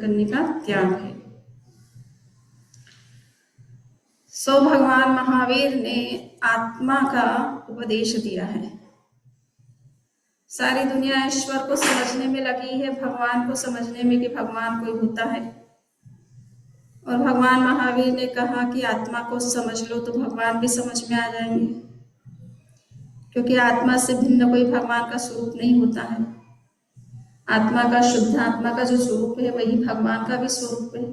करने का त्याग है। सो भगवान महावीर ने आत्मा का उपदेश दिया है। सारी दुनिया ईश्वर को समझने में लगी है, भगवान को समझने में कि भगवान कोई होता है। और भगवान महावीर ने कहा कि आत्मा को समझ लो तो भगवान भी समझ में आ जाएंगे, क्योंकि आत्मा से भिन्न कोई भगवान का स्वरूप नहीं होता है। आत्मा का, शुद्ध आत्मा का जो स्वरूप है वही भगवान का भी स्वरूप है।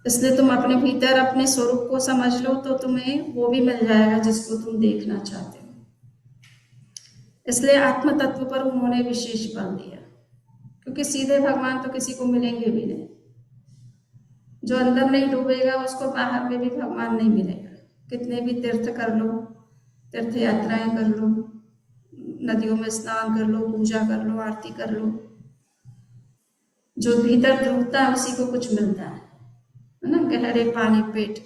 इसलिए तुम अपने भीतर अपने स्वरूप को समझ लो तो तुम्हें वो भी मिल जाएगा जिसको तुम देखना चाहते हो। इसलिए आत्म तत्व पर उन्होंने विशेष बल दिया, क्योंकि सीधे भगवान तो किसी को मिलेंगे भी नहीं। जो अंदर नहीं डूबेगा उसको बाहर में भी भगवान नहीं मिलेगा। कितने भी तीर्थ कर लो, तीर्थ यात्राएं कर लो, नदियों में स्नान कर लो, पूजा कर लो, आरती कर लो, जो भीतर डूबता है उसी को कुछ मिलता है ना। गहरे पानी पेट,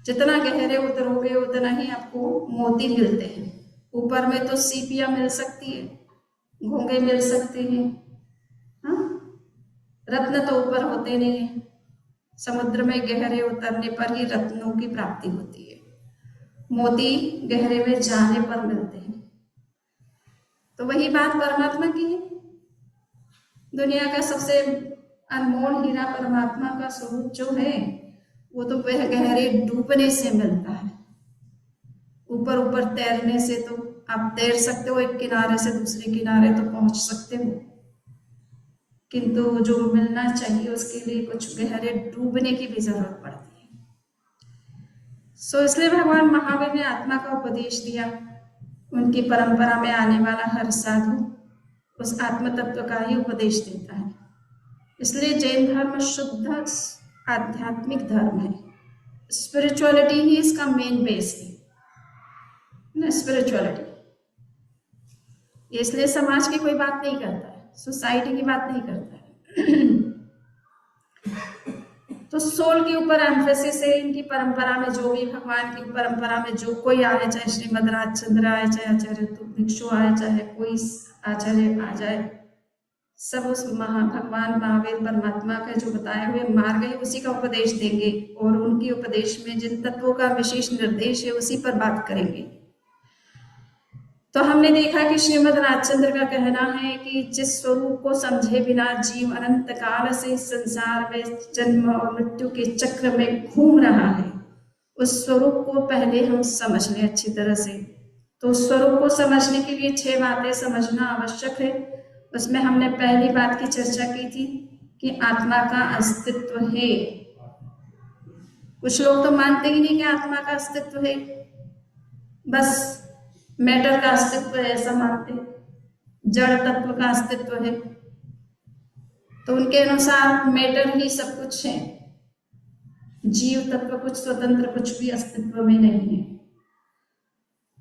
जितना गहरे उतरोगे उतना ही आपको मोती मिलते हैं। ऊपर में तो सीपियां मिल सकती है, घोंगे मिल सकते हैं, हाँ, रत्न तो ऊपर होते नहीं है। समुद्र में गहरे उतरने पर ही रत्नों की प्राप्ति होती है, मोती गहरे में जाने पर मिलते हैं। तो वही बात परमात्मा की है। दुनिया का सबसे अनमोल हीरा परमात्मा का स्वरूप जो है वो तो वह गहरे डूबने से मिलता है। ऊपर ऊपर तैरने से तो आप तैर सकते हो, एक किनारे से दूसरे किनारे तो पहुंच सकते हो, किंतु जो मिलना चाहिए उसके लिए कुछ गहरे डूबने की भी जरूरत पड़ती है। सो इसलिए भगवान महावीर ने आत्मा का उपदेश दिया। उनकी परंपरा में आने वाला हर साधु उस आत्म तत्व का ही उपदेश देता है। इसलिए जैन धर्म शुद्ध आध्यात्मिक धर्म है। स्पिरिचुअलिटी ही इसका मेन बेस है ना, स्पिरिचुअलिटी। इसलिए समाज की कोई बात नहीं करता है, सोसाइटी की बात नहीं करता है। तो सोल के ऊपर एम्फेसिस है। इनकी परंपरा में जो भी, भगवान की परंपरा में जो कोई आए, चाहे श्रीमद राजचंद्र आए, चाहे आचार्य भिक्षु आए, चाहे कोई आचार्य आ जाए, सब उस भगवान महावीर परमात्मा का जो बताए हुए मार्ग है उसी का उपदेश देंगे, और उनके उपदेश में जिन तत्वों का विशेष निर्देश है उसी पर बात करेंगे। तो हमने देखा कि श्रीमद राजचंद्र का कहना है कि जिस स्वरूप को समझे बिना जीव अनंत काल से संसार में जन्म और मृत्यु के चक्र में घूम रहा है, उस स्वरूप को पहले हम समझ लें अच्छी तरह से। तो उस स्वरूप को समझने के लिए 6 बातें समझना आवश्यक है। उसमें हमने पहली बात की चर्चा की थी कि आत्मा का अस्तित्व है। कुछ लोग तो मानते ही नहीं कि आत्मा का अस्तित्व है, बस मैटर का अस्तित्व है ऐसा मानते, जड़ तत्व का अस्तित्व है। तो उनके अनुसार मैटर ही सब कुछ है, जीव तत्व कुछ स्वतंत्र कुछ भी अस्तित्व में नहीं है।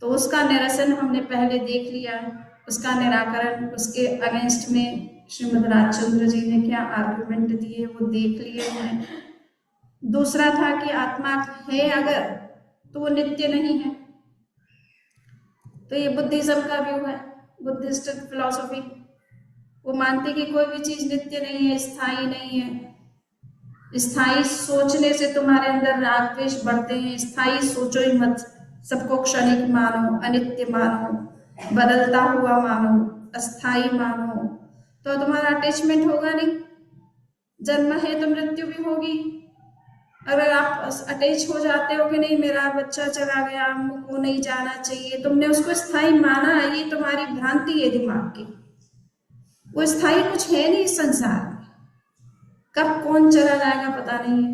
तो उसका निरसन हमने पहले देख लिया, उसका निराकरण, उसके अगेंस्ट में श्रीमद राजचंद्र जी ने क्या आर्गुमेंट दिए वो देख लिए हैं। दूसरा था कि आत्मा है अगर तो वो नित्य नहीं है। तो ये बुद्धिज्म का व्यू है, बुद्धिस्ट फिलॉसफी। वो मानते कि कोई भी चीज नित्य नहीं है, स्थायी नहीं है। स्थायी सोचने से तुम्हारे अंदर राग द्वेष बढ़ते हैं। स्थायी सोचो ही मत, सबको क्षणिक मानो, अनित्य मानो, बदलता हुआ मानो, अस्थाई मानो, तो तुम्हारा अटैचमेंट होगा नहीं। जन्म है तो मृत्यु भी होगी। अगर आप अटैच हो जाते हो कि नहीं मेरा बच्चा चला गया, हमको नहीं जाना चाहिए, तुमने उसको स्थायी माना, ये तुम्हारी भ्रांति है दिमाग की। वो स्थायी कुछ है नहीं इस संसार में, कब कौन चला जाएगा पता नहीं है।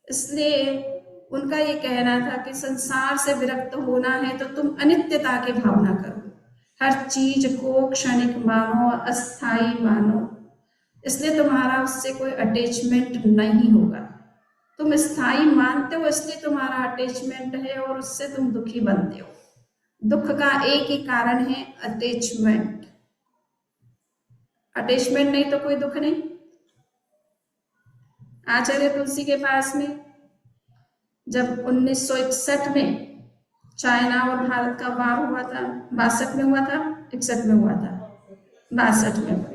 इसलिए उनका ये कहना था कि संसार से विरक्त होना है तो तुम अनित्यता की भावना करो, हर चीज को क्षणिक मानो, अस्थाई मानो। इसलिए तुम्हारा उससे कोई अटैचमेंट नहीं होगा। तुम स्थायी मानते हो इसलिए तुम्हारा अटैचमेंट है और उससे तुम दुखी बनते हो। दुख का एक ही कारण है, अटैचमेंट। अटैचमेंट नहीं तो कोई दुख नहीं। आचार्य तुलसी के पास में जब 1961 में चाइना और भारत का वार हुआ था, 62 में हुआ था, 61 में हुआ था, 62 में।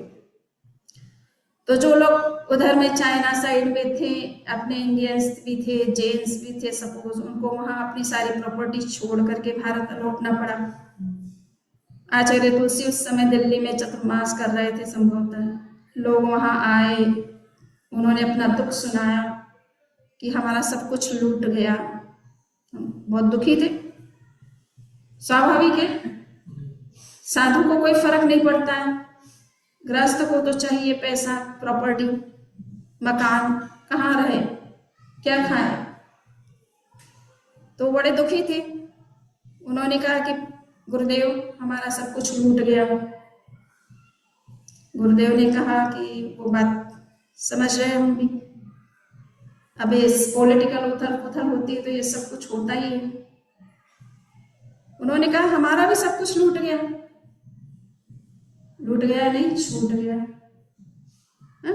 तो जो लोग उधर में चाइना साइड में थे, अपने इंडियंस भी थे, जैन्स भी थे, सपोज उनको वहां अपनी सारी प्रॉपर्टी छोड़ करके भारत लौटना पड़ा। आचार्य तुलसी उस समय दिल्ली में चतुर्मास कर रहे थे संभवतः। लोग वहां आए, उन्होंने अपना दुख सुनाया कि हमारा सब कुछ लूट गया। बहुत दुखी थे, स्वाभाविक है। साधु को कोई फर्क नहीं पड़ता है, गृहस्थ को तो चाहिए पैसा, प्रॉपर्टी, मकान, कहाँ रहे, क्या खाए। तो बड़े दुखी थे। उन्होंने कहा कि गुरुदेव हमारा सब कुछ लूट गया। गुरुदेव ने कहा कि वो बात समझ रहे हम भी, अब इस पॉलिटिकल उथल पुथल होती है तो ये सब कुछ होता ही है। उन्होंने कहा हमारा भी सब कुछ लूट गया। लूट गया नहीं, छूट गया। हा?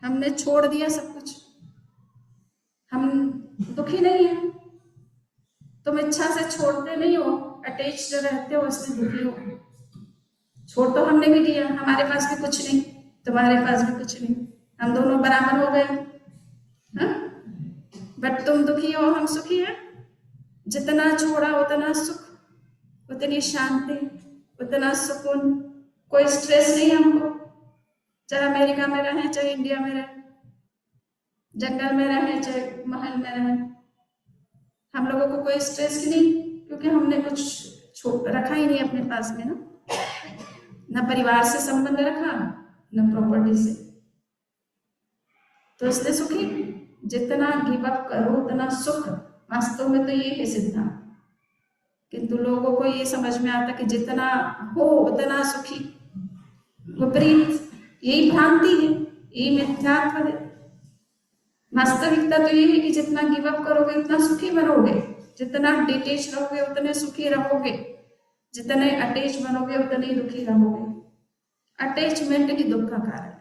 हमने छोड़ दिया सब कुछ, हम दुखी नहीं है। तुम इच्छा से छोड़ते नहीं हो, अटैच्ड रहते हो, इसलिए दुखी हो। छोड़ तो हमने भी दिया, हमारे पास भी कुछ नहीं, तुम्हारे पास भी कुछ नहीं, हम दोनों बराबर हो गए। बट तुम दुखी हो, हम सुखी हैं। जितना छोड़ा उतना सुख, उतनी शांति, उतना सुकून, कोई स्ट्रेस नहीं हमको। चाहे अमेरिका में रहे, चाहे इंडिया में रहे, जंगल में रहे, चाहे महल में रहे, हम लोगों को कोई स्ट्रेस ही नहीं, क्योंकि हमने कुछ रखा ही नहीं अपने पास में ना परिवार से संबंध रखा, न प्रॉपर्टी से। तो इसलिए सुखी। जितना गिव अप करो उतना सुख। वास्तव में तो ये है सिद्धांत, किंतु लोगों को ये समझ में आता कि जितना हो उतना सुखी। विपरीत, यही भ्रांति है, यही मिथ्यात्व है। वास्तविकता तो ये है कि जितना गिव अप करोगे उतना सुखी बनोगे, जितना डिटेच रहोगे उतने सुखी रहोगे, जितने अटैच बनोगे उतने दुखी रहोगे। अटैचमेंट ही दुख का कारण है।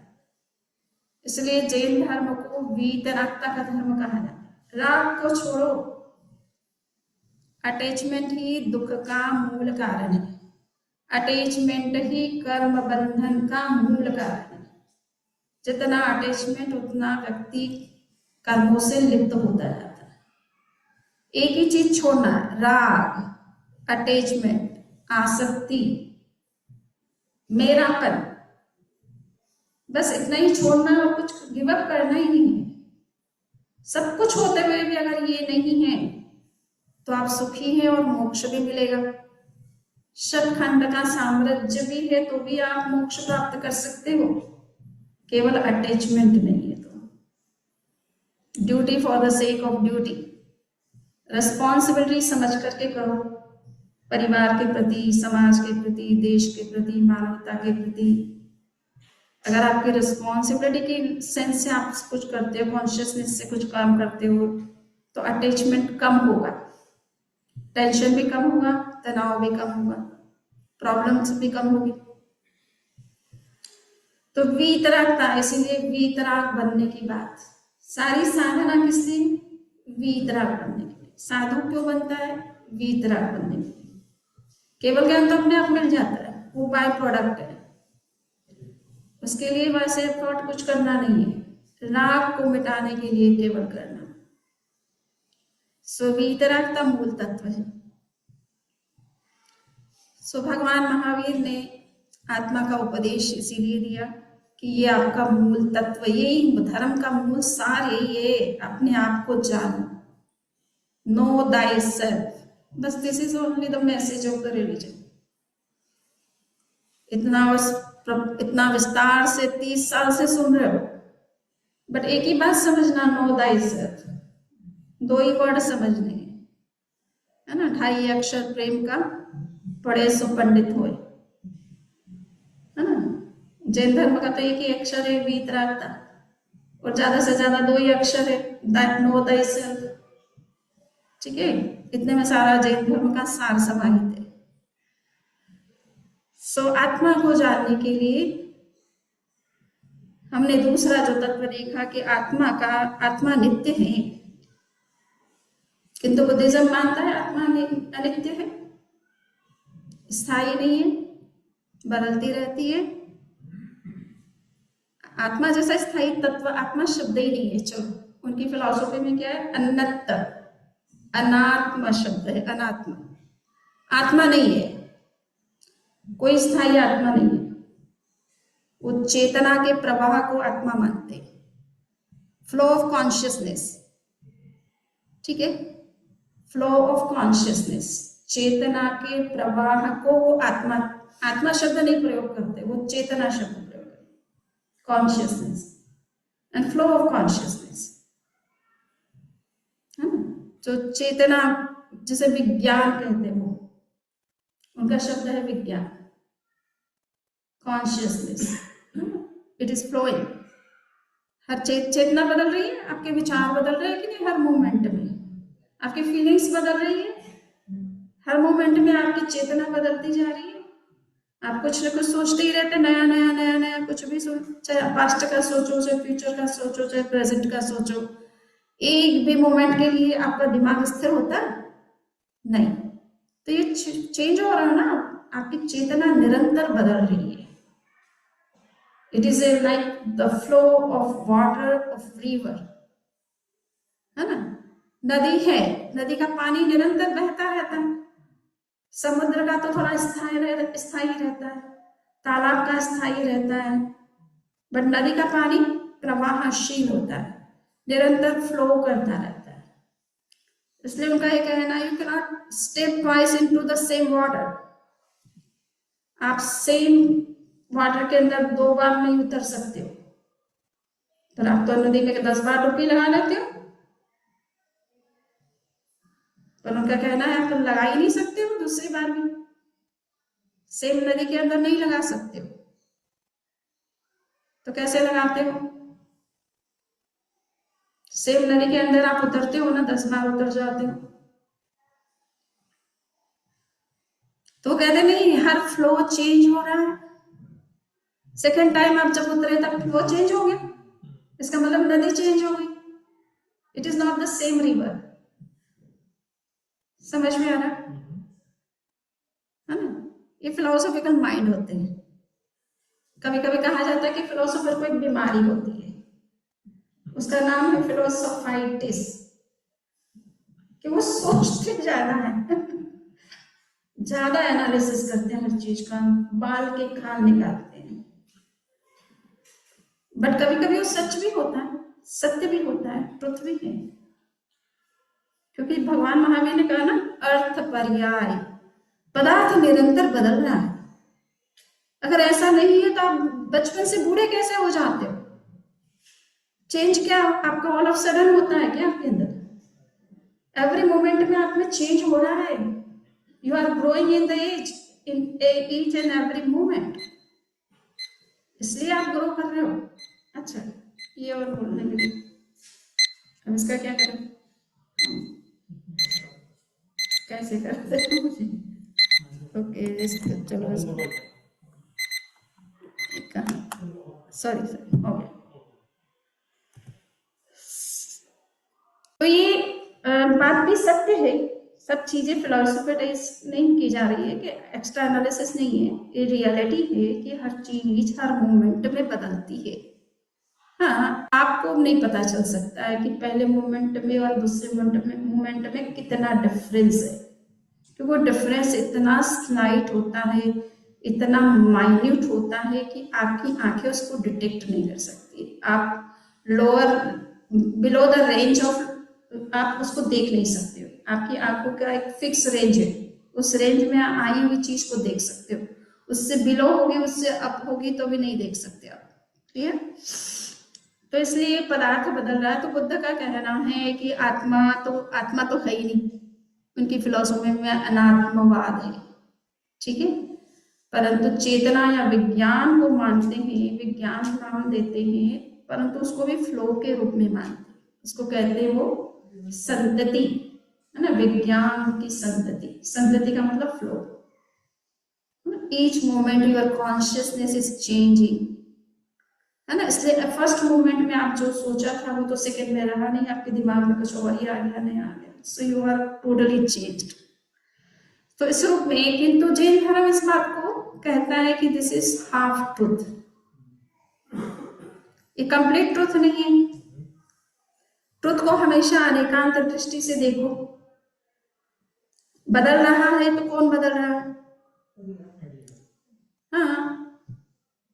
इसलिए जैन धर्म को वीतरागता का धर्म कहा जाता है। राग को छोड़ो, अटैचमेंट ही दुख का मूल कारण है। अटैचमेंट ही कर्म बंधन का मूल कारण है। जितना अटैचमेंट उतना व्यक्ति कर्मों से लिप्त होता जाता है। एक ही चीज छोड़ना है, राग, अटैचमेंट, आसक्ति, मेरापन, बस इतना ही छोड़ना है और कुछ गिव अप करना ही नहीं है। सब कुछ होते हुए भी अगर ये नहीं है तो आप सुखी हैं और मोक्ष भी मिलेगा। शतखंड का साम्राज्य भी है तो भी आप मोक्ष प्राप्त कर सकते हो, केवल अटैचमेंट नहीं है तो। Duty for the sake of duty, responsibility समझ करके करो, परिवार के प्रति, समाज के प्रति, देश के प्रति, मानवता के प्रति। अगर आपकी रिस्पॉन्सिबिलिटी के सेंस से आप कुछ करते हो, कॉन्शियसनेस से कुछ काम करते हो, तो अटैचमेंट कम होगा, टेंशन भी कम होगा, तनाव भी कम होगा, प्रॉब्लम्स भी कम होगी। तो वीतरागता, इसीलिए वीतराग बनने की बात। सारी साधना किस लिए? वीतराग बनने के लिए। साधु क्यों बनता है? वीतराग बनने के लिए। केवल ज्ञान तो अपने आप मिल जाता है, वो बाय प्रोडक्ट है। उसके लिए वैसे एफर्ट कुछ करना नहीं है, राग को मिटाने के लिए केवल करना। सो वीतरागता मूल तत्व है। सो भगवान महावीर ने आत्मा का उपदेश इसीलिए दिया कि ये आपका मूल तत्व, यही धर्म का मूल सार यही है। अपने आप को जानो, नो दाई सेल्फ। बस this is only the message of the religion. इतना विस्तार से 30 साल से सुन रहे हो, बट एक ही बात समझना, नो दाई सेल्फ। 2 ही वर्ड समझने है ना, 2.5 अक्षर प्रेम का पढ़े सो पंडित होए, है ना। जैन धर्म का तो एक ही अक्षर है, वीतरागता, और ज्यादा से ज्यादा 2 ही अक्षर है, नो दाई सेल्फ। ठीक है, इतने में सारा जैन धर्म का सार समाहित है। सो आत्मा को जानने के लिए हमने दूसरा जो तत्व देखा कि आत्मा नित्य है, किंतु बुद्धिज्म मानता है आत्मा अनित्य है, स्थायी नहीं है, बदलती रहती है। आत्मा जैसा स्थायी तत्व आत्मा शब्द ही नहीं है। चलो, उनकी फिलॉसफी में क्या है, अन्नत, अनात्मा शब्द है, अनात्मा, आत्मा नहीं है, कोई स्थायी आत्मा नहीं है। वो चेतना के प्रवाह को आत्मा मानते हैं, फ्लो ऑफ कॉन्शियसनेस, ठीक है, फ्लो ऑफ कॉन्शियसनेस, चेतना के प्रवाह को वो आत्मा, आत्मा शब्द नहीं प्रयोग करते, वो चेतना शब्द प्रयोग करते, consciousness and flow of consciousness, है ना। जो चेतना जिसे विज्ञान कहते हैं, वो उनका शब्द है विज्ञान, कॉन्शियसनेस, इट इज फ्लोइंग। हर चेतना बदल रही है, आपके विचार बदल रहे हैं कि नहीं, हर मोमेंट में आपकी फीलिंग्स बदल रही है, हर मोमेंट में आपकी चेतना बदलती जा रही है। आप कुछ ना कुछ सोचते ही रहते, नया नया नया नया कुछ भी सोच, चाहे पास्ट का सोचो, चाहे फ्यूचर का सोचो, चाहे प्रेजेंट का सोचो, एक भी मोमेंट के लिए आपका दिमाग स्थिर होता नहीं। तो ये चेंज हो रहा है ना, आपकी चेतना निरंतर बदल रही है। It is a like the flow of water of river, है ना। नदी है, नदी का पानी निरंतर बहता रहता है, समुद्र का तो थोड़ा स्थायी रहता है, तालाब का स्थायी रहता है, बट नदी का पानी प्रवाहशील होता है, निरंतर फ्लो करता रहता है। इसलिए उनका ये कहना है, you can not step twice into the same water. आप सेम वाटर के अंदर 2 बार नहीं उतर सकते हो, पर आप तो नदी में 10 बार डुबकी लगा लेते हो, पर उनका कहना है आप तो लगा ही नहीं सकते हो दूसरी बार भी, सेम नदी के अंदर नहीं लगा सकते हो, तो कैसे लगाते हो? सेम नदी के अंदर आप उतरते हो ना, 10 बार उतर जाते हो। तो कहते नहीं, हर फ्लो चेंज हो रहा है, सेकेंड टाइम आप जब उतरे तब फ्लो चेंज हो गया, इसका मतलब नदी चेंज हो गई, it is not the same river. समझ में आ रहा है ना? ये फिलोसॉफिकल माइंड होते हैं। कभी कभी कहा जाता है कि फिलोसोफर को एक बीमारी होती है, उसका नाम है फिलोसोफाइटिस, कि वो सोचते ज्यादा है ज्यादा एनालिसिस करते हैं हर चीज का, बाल के खाल निकालते हैं। बट कभी कभी वो सच भी होता है, सत्य भी होता है, ट्रुथ भी है, क्योंकि भगवान महावीर ने कहा ना, अर्थ पर्याय, पदार्थ निरंतर बदल रहा है। अगर ऐसा नहीं है तो आप बचपन से बूढ़े कैसे हो जाते हो? चेंज क्या आपका ऑल ऑफ सडन होता है क्या आपके अंदर? एवरी मोमेंट में आप में चेंज हो रहा है, you are growing in the age, in each and every moment, इसलिए आप ग्रो कर रहे हो। अच्छा, ये और बोलने लगी, अब इसका क्या करें, कैसे करते हैं मुझे? ओके, चलो सॉरी हो गया। तो ये बात भी सत्य है, सब चीजें फिलोसफराइज नहीं की जा रही है, कि एक्स्ट्रा एनालिसिस नहीं है, ये रियलिटी है कि हर चीज हर मोमेंट में बदलती है। हाँ, आपको नहीं पता चल सकता है कि पहले मोमेंट में और दूसरे मोमेंट में कितना डिफरेंस है, कि वो डिफरेंस इतना स्लाइट होता है, इतना माइन्यूट होता है कि आपकी आंखें उसको डिटेक्ट नहीं कर सकती। आप lower below the range of, आप उसको देख नहीं सकते हो, आपकी आंखों का एक फिक्स रेंज है, उस रेंज में आई हुई चीज को देख सकते हो, उससे बिलो होगी, उससे अप होगी तो भी नहीं देख सकते आप। क्लियर? तो इसलिए पदार्थ बदल रहा है। तो बुद्ध का कहना है कि आत्मा तो है ही नहीं, उनकी फिलोसफी में अनात्मवाद है, ठीक है, परंतु चेतना या विज्ञान को मानते हैं, विज्ञान नाम देते हैं, परंतु उसको भी फ्लो के रूप में मानते हैं, उसको कहते हैं वो संतति, है ना, विज्ञान की संतति, संतति का मतलब flow. Each moment your consciousness is changing, है ना, इसलिए फर्स्ट मोमेंट में आप जो सोचा था वो तो सेकंड में रहा नहीं, आपके दिमाग में कुछ और ही आ गया, नहीं आ गया, so you are totally changed. तो इस रूप में, किंतु जैन धर्म इस बात को कहता है कि दिस इज हाफ ट्रूथ, ये कंप्लीट ट्रुथ नहीं है। ट्रुथ को हमेशा अनेकांत दृष्टि से देखो। बदल रहा है तो कौन बदल रहा है? हाँ,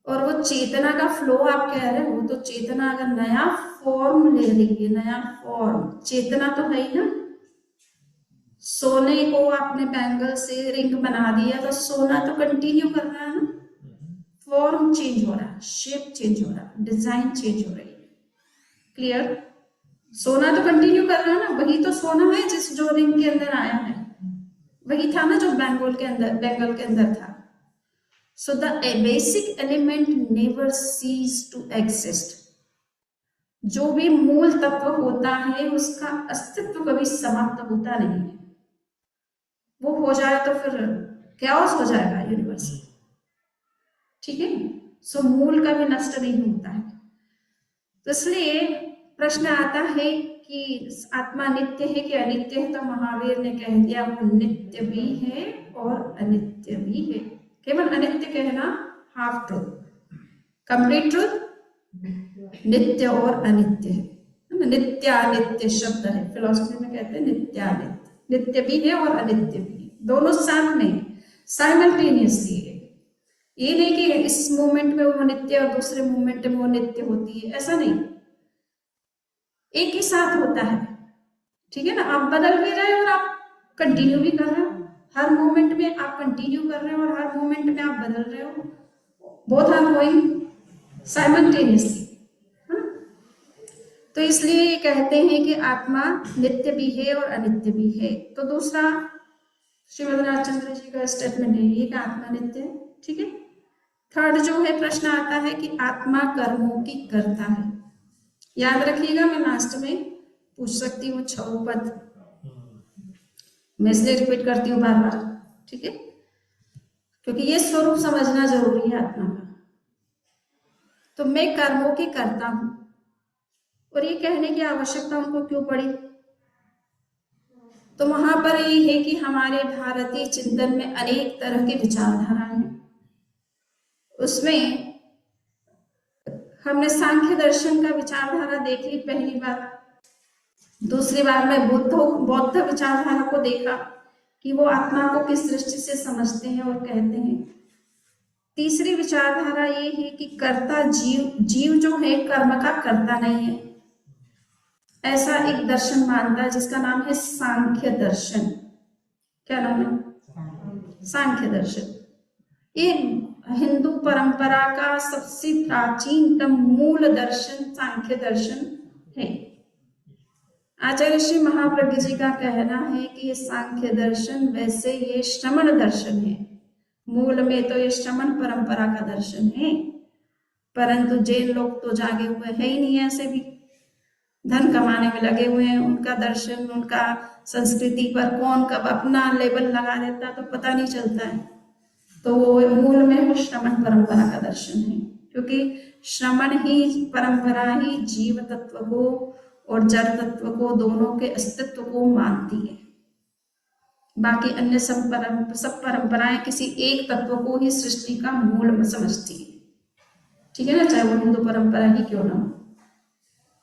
और वो चेतना का फ्लो आप कह रहे हो, तो चेतना अगर नया फॉर्म ले रही है, नया फॉर्म, चेतना तो है ही ना। सोने को आपने बैंगल से रिंग बना दिया तो सोना तो कंटिन्यू कर रहा है ना, फॉर्म चेंज हो रहा है, शेप चेंज हो रहा है, डिजाइन चेंज हो रही है। क्लियर? सोना तो कंटिन्यू कर रहा है ना, वही तो सोना है जिस जो रिंग के अंदर आया है, वही था ना जो बैंगल के अंदर था। So the basic element never cease to exist. जो भी मूल तत्व होता है उसका अस्तित्व कभी समाप्त होता नहीं है। वो हो जाए तो फिर कैओस हो जाएगा यूनिवर्स। ठीक है? सो मूल का भी नष्ट नहीं होता है। तो इसलिए प्रश्न आता है कि आत्मा नित्य है कि अनित्य है, तो महावीर ने कह दिया वो नित्य भी है और अनित्य भी है। केवल अनित्य कहना हाफ ट्रूथ, कंप्लीट ट्रूथ नित्य और अनित्य है। नित्यानित्य शब्द है, फिलोसफी में कहते हैं नित्यानित्य, नित्य भी है और अनित्य भी है, दोनों साथ में साइमल्टेनियसली है। ये नहीं कि इस मोमेंट में वो नित्य और दूसरे मोमेंट में वो नित्य होती है, ऐसा नहीं, एक ही साथ होता है। ठीक है ना? आप बदल भी रहे हो और आप कंटिन्यू भी कर रहे हो, हर मोमेंट में आप कंटिन्यू कर रहे हो और हर मोमेंट में आप बदल रहे हो, बोथ आर गोइंग साइमल्टेनियसली। तो इसलिए ये कहते हैं कि आत्मा नित्य भी है और अनित्य भी है। तो दूसरा श्रीमद रामचंद्र जी का स्टेटमेंट है ये कि आत्मा नित्य है। ठीक है? थर्ड जो है प्रश्न आता है कि आत्मा कर्मों की करता है। याद रखिएगा, मैं लास्ट में पूछ सकती हूँ छह पद, मैं इसलिए रिपीट करती हूँ बार बार। ठीक है? क्योंकि ये स्वरूप समझना जरूरी है आत्मा का। तो मैं कर्मों की करता हूं, और ये कहने की आवश्यकता उनको क्यों पड़ी? तो वहां पर ये है कि हमारे भारतीय चिंतन में अनेक तरह की विचारधाराएं हैं। उसमें हमने सांख्य दर्शन का विचारधारा देख ली पहली बार, दूसरी बार में बौद्ध विचारधारा को देखा कि वो आत्मा को किस दृष्टि से समझते हैं और कहते हैं। तीसरी विचारधारा ये है कि कर्ता जीव जो है कर्म का कर्ता नहीं है, ऐसा एक दर्शन मानता है जिसका नाम है सांख्य दर्शन। क्या नाम है? सांख्य दर्शन। ये हिंदू परंपरा का सबसे प्राचीनतम मूल दर्शन सांख्य दर्शन है। आचार्य श्री महाप्रज्ञ जी का कहना है कि ये सांख्य दर्शन वैसे ये श्रमण दर्शन है, मूल में तो ये श्रमण परंपरा का दर्शन है, परंतु जैन लोग तो जागे हुए है ही नहीं, ऐसे भी धन कमाने में लगे हुए हैं। उनका दर्शन, उनका संस्कृति पर कौन कब अपना लेबल लगा देता है तो पता नहीं चलता है। तो वो मूल में वो श्रमण परंपरा का दर्शन है, क्योंकि श्रमण ही परंपरा ही जीव तत्व को और जड़ तत्व को, दोनों के अस्तित्व को मानती है। बाकी अन्य सब परंपराएं किसी एक तत्व को ही सृष्टि का मूल समझती है। ठीक है ना? चाहे वो हिंदू परंपरा ही क्यों ना हो,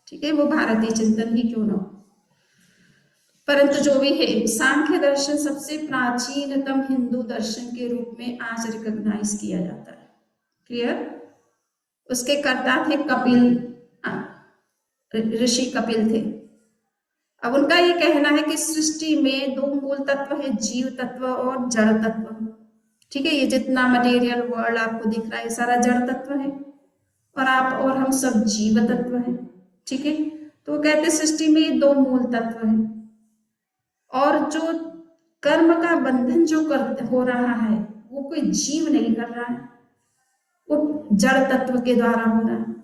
ठीक है, वो भारतीय चिंतन ही क्यों ना हो, परंतु जो भी है, सांख्य दर्शन सबसे प्राचीनतम हिंदू दर्शन के रूप में आज रिकॉग्नाइज किया जाता है। क्लियर? उसके कर्ता थे कपिल, ऋषि कपिल थे। अब उनका ये कहना है कि सृष्टि में दो मूल तत्व है, जीव तत्व और जड़ तत्व। ठीक है? ये जितना मटेरियल वर्ल्ड आपको दिख रहा है सारा जड़ तत्व है, और आप और हम सब जीव तत्व है। ठीक है? तो वो कहते सृष्टि में दो मूल तत्व है, और जो कर्म का बंधन जो हो रहा है वो कोई जीव नहीं कर रहा है, वो जड़ तत्व के द्वारा हो रहा है।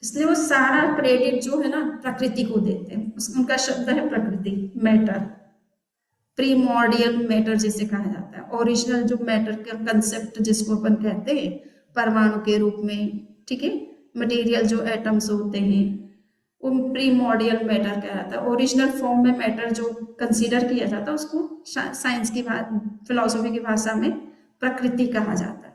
इसलिए वो सारा क्रेडिट जो है ना प्रकृति को देते हैं। उनका शब्द है प्रकृति, मैटर, प्रीमोर्डियल मैटर जिसे कहा जाता है, ओरिजिनल जो मैटर का कंसेप्ट जिसको अपन कहते हैं परमाणु के रूप में। ठीक है? मटेरियल जो एटम्स होते हैं वो प्रीमोर्डियल मैटर कहलाता है। ओरिजिनल फॉर्म में मैटर जो कंसीडर किया जाता है उसको साइंस की फिलोसॉफी की भाषा में प्रकृति कहा जाता है।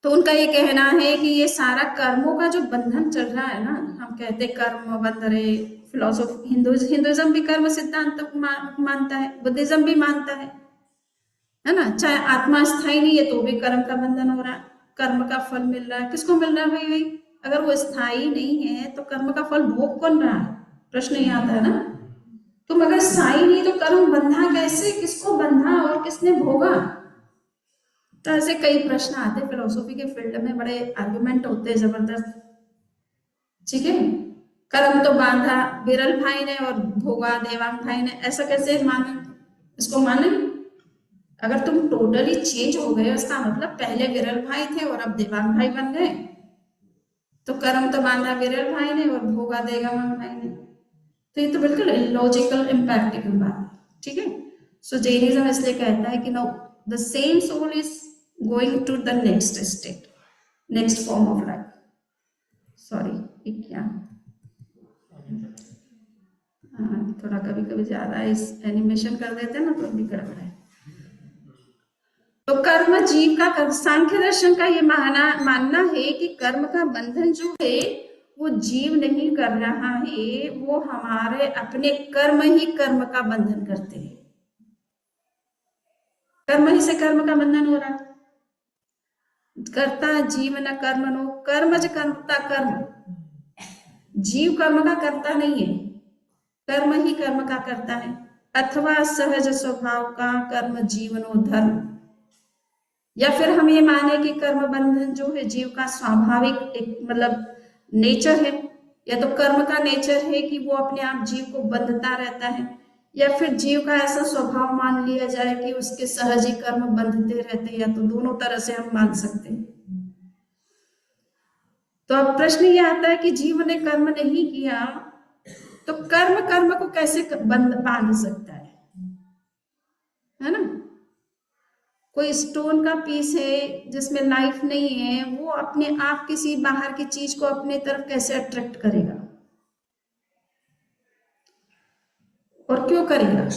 तो उनका ये कहना है कि ये सारा कर्मों का जो बंधन चल रहा है ना, हम कहते कर्म बंध रहे, फिलोसॉफी हिंदुइज्म भी कर्म सिद्धांत मानता है, बुद्धिज्म भी मानता है ना। चाहे आत्मा स्थायी नहीं है तो भी कर्म का बंधन हो रहा है, कर्म का फल मिल रहा है। किसको मिल रहा है भाई? भाई अगर वो स्थायी नहीं है तो कर्म का फल भोग कौन रहा है? प्रश्न ये आता है ना। तुम अगर स्थायी नहीं तो कर्म बंधा कैसे? किसको बंधा और किसने भोगा? तो ऐसे कई प्रश्न आते हैं फिलोसॉफी के फील्ड में, बड़े आर्गुमेंट होते हैं जबरदस्त। ठीक है, कर्म तो बांधा बिरल भाई ने और भोगा देवांग भाई ने, ऐसा कैसे माने? इसको माने? अगर तुम टोटली चेंज हो गए, उसका मतलब पहले विरल भाई थे और अब देवांग भाई बन गए, तो कर्म तो बांधा विरल भाई ने और भोगा देवांग भाई ने, तो ये तो बिल्कुल इलॉजिकल इम्प्रैक्टिकल बात है। ठीक है, सो जैनिज्म इसलिए कहता है कि no, the same soul is going to the next state, next form of life. Sorry क्या, थोड़ा कभी कभी ज्यादा इस एनिमेशन कर देते हैं ना तो भी गड़बड़ है। तो कर्म जीव का, सांख्य दर्शन का ये मानना है कि कर्म का बंधन जो है वो जीव नहीं कर रहा है, वो हमारे अपने कर्म ही कर्म का बंधन करते हैं। कर्म ही से कर्म का बंधन हो रहा है। कर्ता जीव न कर्म नो, कर्मज कर्ता कर्म। जीव कर्म का कर्ता नहीं है, कर्म ही कर्म का करता है। अथवा सहज स्वभाव का कर्म जीवनो धर्म, या फिर हम ये माने कि कर्म बंधन जो है जीव का स्वाभाविक एक मतलब नेचर है, या तो कर्म का नेचर है कि वो अपने आप जीव को बंधता रहता है, या फिर जीव का ऐसा स्वभाव मान लिया जाए कि उसके सहज ही कर्म बंधते रहते हैं, या तो दोनों तरह से हम मान सकते हैं। तो अब प्रश्न ये आता है कि जीव ने कर्म नहीं किया तो कर्म कर्म को कैसे बांध सकता है ना। कोई स्टोन का पीस है जिसमें लाइफ नहीं है, वो अपने आप किसी बाहर की चीज को अपने तरफ कैसे अट्रैक्ट करेगा, और क्यों करेगा?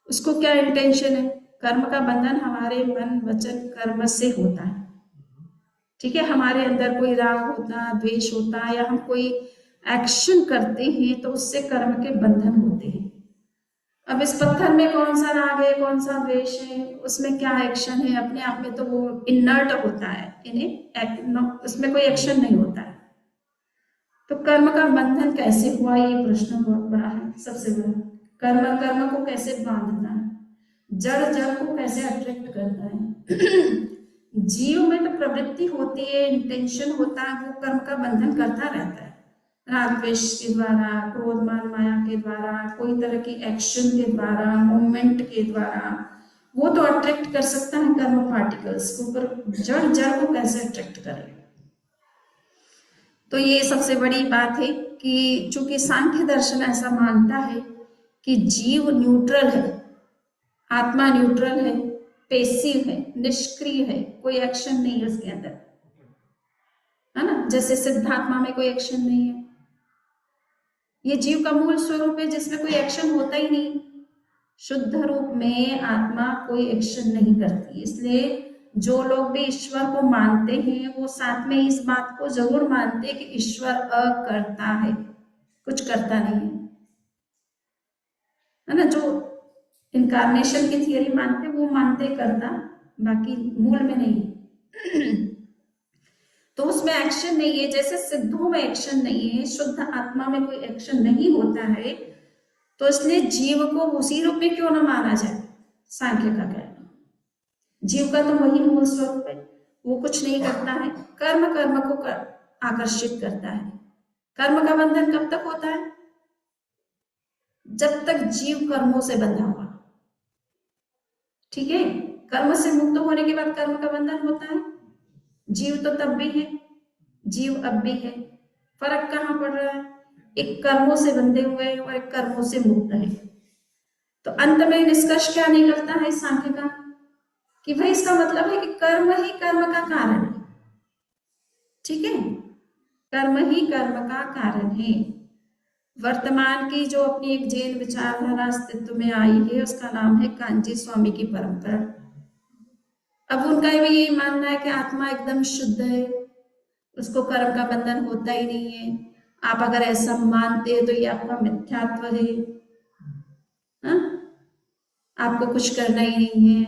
उसको क्या इंटेंशन है? कर्म का बंधन हमारे मन वचन कर्म से होता है। ठीक है, हमारे अंदर कोई राग होता, द्वेष होता, या हम कोई एक्शन करते हैं तो उससे कर्म के बंधन होते हैं। अब इस पत्थर में कौन सा राग है, कौन सा द्वेष है, उसमें क्या एक्शन है? अपने आप में तो वो इनर्ट होता है, उसमें कोई एक्शन नहीं होता है। तो कर्म का बंधन कैसे हुआ, ये प्रश्न बहुत बड़ा है, सबसे बड़ा। कर्म कर्म को कैसे बांधता है, जड़ जड़ को कैसे अट्रैक्ट करता है? जीव में तो प्रवृत्ति होती है, इंटेंशन होता है, वो कर्म का बंधन करता रहता है, राग द्वेष के द्वारा, क्रोध मान माया के द्वारा, कोई तरह की एक्शन के द्वारा, मूवमेंट के द्वारा, वो तो अट्रैक्ट कर सकता है कर्म पार्टिकल्स को, पर जड़ जड़ को कैसे अट्रैक्ट करेगा? तो ये सबसे बड़ी बात है कि चूंकि सांख्य दर्शन ऐसा मानता है कि जीव न्यूट्रल है, आत्मा न्यूट्रल है, पेसिव है, निष्क्रिय है, कोई एक्शन नहीं है उसके अंदर, है ना। जैसे सिद्धात्मा में कोई एक्शन नहीं है, ये जीव का मूल स्वरूप है जिसमें कोई एक्शन होता ही नहीं। शुद्ध रूप में आत्मा कोई एक्शन नहीं करती, इसलिए जो लोग भी ईश्वर को मानते हैं वो साथ में इस बात को जरूर मानते हैं कि ईश्वर अकर्ता है, कुछ करता नहीं है ना। जो इनकारनेशन की थियरी मानते वो मानते करता, बाकी मूल में नहीं। तो उसमें एक्शन नहीं है, जैसे सिद्धों में एक्शन नहीं है, शुद्ध आत्मा में कोई एक्शन नहीं होता है, तो इसलिए जीव को उसी रूप में क्यों न माना जाए? सांख्य का कहना, जीव का तो वही मूल स्वरूप है, वो कुछ नहीं करता है, कर्म कर्म को आकर्षित करता है। कर्म का बंधन कब तक होता है? जब तक जीव कर्मों से बंधा हुआ। ठीक है, कर्म से मुक्त होने के बाद कर्म का बंधन होता है। जीव तो तब भी है, जीव अब भी है, फर्क कहां पड़ रहा है? एक कर्मों से बंधे हुए हैं और एक कर्मों से मुक्त है। तो अंत में निष्कर्ष क्या निकलता है सांख्य का कि भाई इसका मतलब है कि कर्म ही कर्म का कारण है। ठीक है, कर्म ही कर्म का कारण है। वर्तमान की जो अपनी एक जैन विचारधारा अस्तित्व में आई है उसका नाम है कांची स्वामी की परंपरा। अब उनका भी यही मानना है कि आत्मा एकदम शुद्ध है, उसको कर्म का बंधन होता ही नहीं है। आप अगर ऐसा मानते हैं तो ये आपका मिथ्यात्व है, हाँ? आपको कुछ करना ही नहीं है,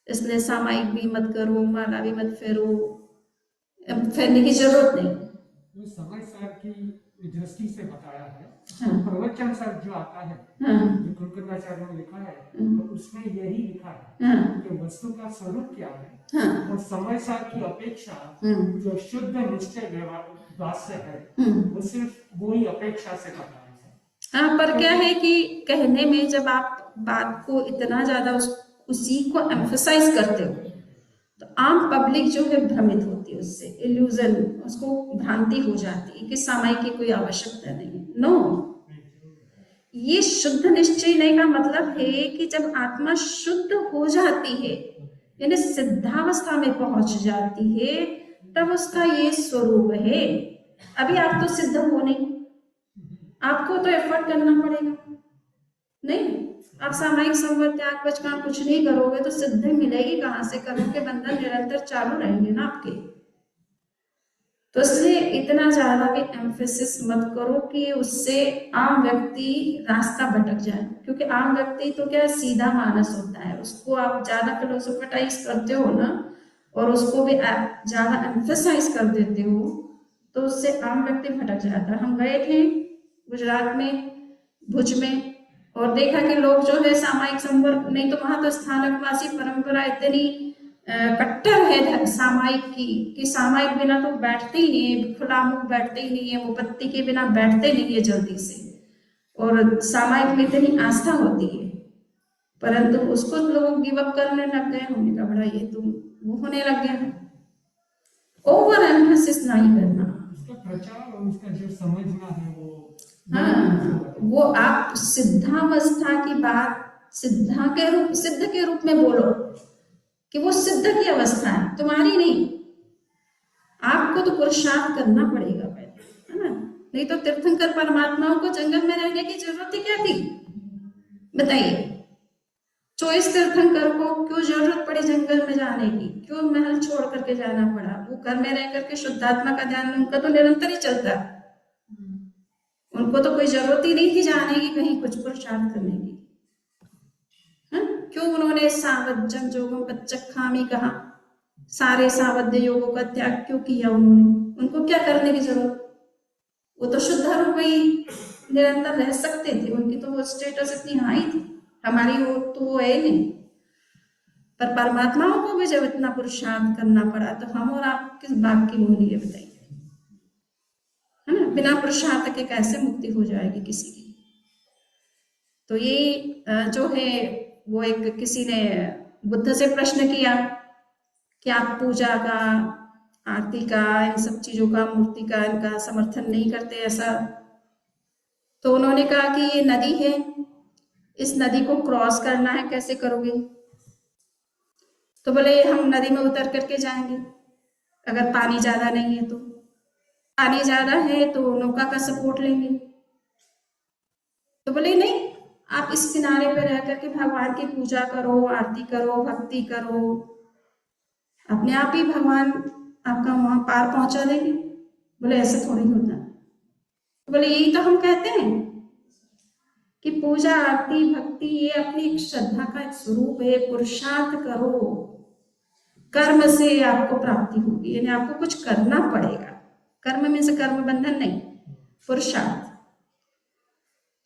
इसलिए सामायिक भी मत करो, माला भी मत फेरो, फेरने की जरूरत नहीं। जो समय सार की दृष्टि से बताया है, हाँ। प्रवचन सर जो आता है, हाँ। जो कुलकर्णाचार्य ने लिखा है, तो उसमें यही लिखा है हाँ। कि वस्तु का स्वरूप क्या है, हाँ। और समय सार की अपेक्षा जो शुद्ध निश्चय वास्य है, वो सिर्फ वो ही अपेक्षा से बताया है। हाँ, पर क्या है कि कहने में जब आप बात को इतना ज्यादा उसी को एम्फसाइज करते हो तो आम पब्लिक जो है भ्रमित होती है, उससे इल्यूजन, उसको भ्रांति हो जाती है कि सामायिक की कोई आवश्यकता नहीं है। नो, ये शुद्ध निश्चय का मतलब है कि जब आत्मा शुद्ध हो जाती है, यानी सिद्धावस्था में पहुंच जाती है, तब उसका ये स्वरूप है। अभी आप तो सिद्ध हो नहीं, आपको तो एफर्ट करना पड़ेगा। नहीं, आप सामायिक संवर त्याग पचकान कुछ नहीं करोगे तो सिद्धि मिलेगी कहां से? कर्म के बंधन निरंतर चालू रहेंगे ना आपके। तो इसलिए इतना ज्यादा भी एम्फेसिस मत करो कि उससे आम व्यक्ति रास्ता भटक जाए, क्योंकि आम व्यक्ति तो क्या सीधा मानस होता है, उसको आप ज्यादा फिलोसोफेटाइज करते हो ना, और उसको भी ज्यादा एम्फेसाइज कर देते हो, तो उससे आम व्यक्ति भटक जाता है। हम गए थे गुजरात में, भुज में, और देखा कि लोग जो है सामायिक संवर नहीं, तो वहां तो स्थानकवासी परंपरा इतनी कट्टर है सामायिक की कि सामायिक बिना तो बैठते ही नहीं है, खुला मुंह बैठते ही नहीं है, वो पत्ती के बिना बैठते नहीं है जल्दी से, और सामायिक में इतनी आस्था होती है, परंतु उसको लोग गिव अप करने लग गए। हमने कहा बड़ा ये तो वो होने लग गया, ओवर एम्फेसिस नहीं करना, उसका प्रचार और उसका जो समझना है वो, हाँ, वो आप सिद्धावस्था की बात सिद्ध के रूप में बोलो कि वो सिद्ध की अवस्था है, तुम्हारी नहीं। आपको तो पुरुषार्थ करना पड़ेगा पहले, है ना? नहीं तो तीर्थंकर परमात्माओं को जंगल में रहने की जरूरत ही क्या थी, बताइए? 24 तीर्थंकर को क्यों जरूरत पड़ी जंगल में जाने की? क्यों महल छोड़ करके जाना पड़ा? वो घर में रह करके शुद्धात्मा का ध्यान उनका तो निरंतर ही चलता, उनको तो कोई जरूरत ही नहीं थी जाने की कहीं कुछ पुरुषार्थ करने की। क्यों उन्होंने सावज्जम जोगम पच्चखामी कहा? सारे सावध्य योगों का त्याग क्यों किया उन्होंने? उनको क्या करने की जरूरत? वो तो शुद्ध रूप में ही निरंतर रह सकते थे, उनकी तो वो स्टेटस इतनी हाई थी, हमारी वो तो वो है नहीं। पर परमात्माओं को भी जब इतना पुरुषार्थ करना पड़ा तो हम और आप किस बात की मूली है, बताइए? है ना? बिना पुरुषार्थ के कैसे मुक्ति हो जाएगी किसी की? तो ये जो है वो एक किसी ने बुद्ध से प्रश्न किया कि आप पूजा का, आरती का, इन सब चीजों का, मूर्ति का, इनका समर्थन नहीं करते ऐसा? तो उन्होंने कहा कि ये नदी है, इस नदी को क्रॉस करना है, कैसे करोगे? तो बोले हम नदी में उतर करके जाएंगे, अगर पानी ज्यादा नहीं है तो। पानी ज्यादा है तो नौका का सपोर्ट लेंगे। तो बोले नहीं, आप इस किनारे पे रह करके भगवान की पूजा करो, आरती करो, भक्ति करो, अपने आप ही भगवान आपका वहां पार पहुंचा देंगे। बोले ऐसे थोड़ी होता। तो बोले यही तो हम कहते हैं कि पूजा, आरती, भक्ति ये अपनी एक श्रद्धा का एक स्वरूप है। पुरुषार्थ करो, कर्म से आपको प्राप्ति होगी, यानी आपको कुछ करना पड़ेगा। कर्म में से कर्म बंधन नहीं, पुरुषार्थ,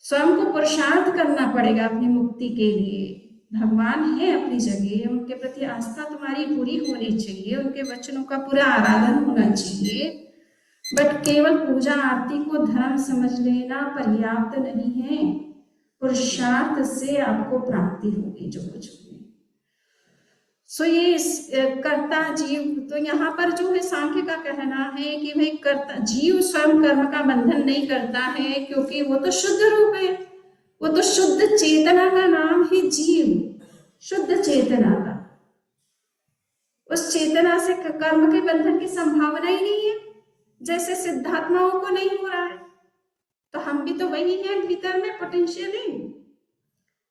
स्वयं को पुरुषार्थ करना पड़ेगा अपनी मुक्ति के लिए। भगवान है अपनी जगह, उनके प्रति आस्था तुम्हारी पूरी होनी चाहिए, उनके वचनों का पूरा आराधन होना चाहिए, बट केवल पूजा आरती को धर्म समझ लेना पर्याप्त नहीं है। पुरुषार्थ से आपको प्राप्ति होगी जो कुछ भी। सो ये कर्ता जीव, तो यहाँ पर जो है सांख्य का कहना है कि भाई कर्ता जीव स्वयं कर्म का बंधन नहीं करता है, क्योंकि वो तो शुद्ध रूप है, वो तो शुद्ध चेतना का नाम है जीव, शुद्ध चेतना का। उस चेतना से कर्म के बंधन की संभावना ही नहीं है, जैसे सिद्धात्माओं को नहीं हो रहा है। तो हम भी तो वही हैं भीतर में पोटेंशियली,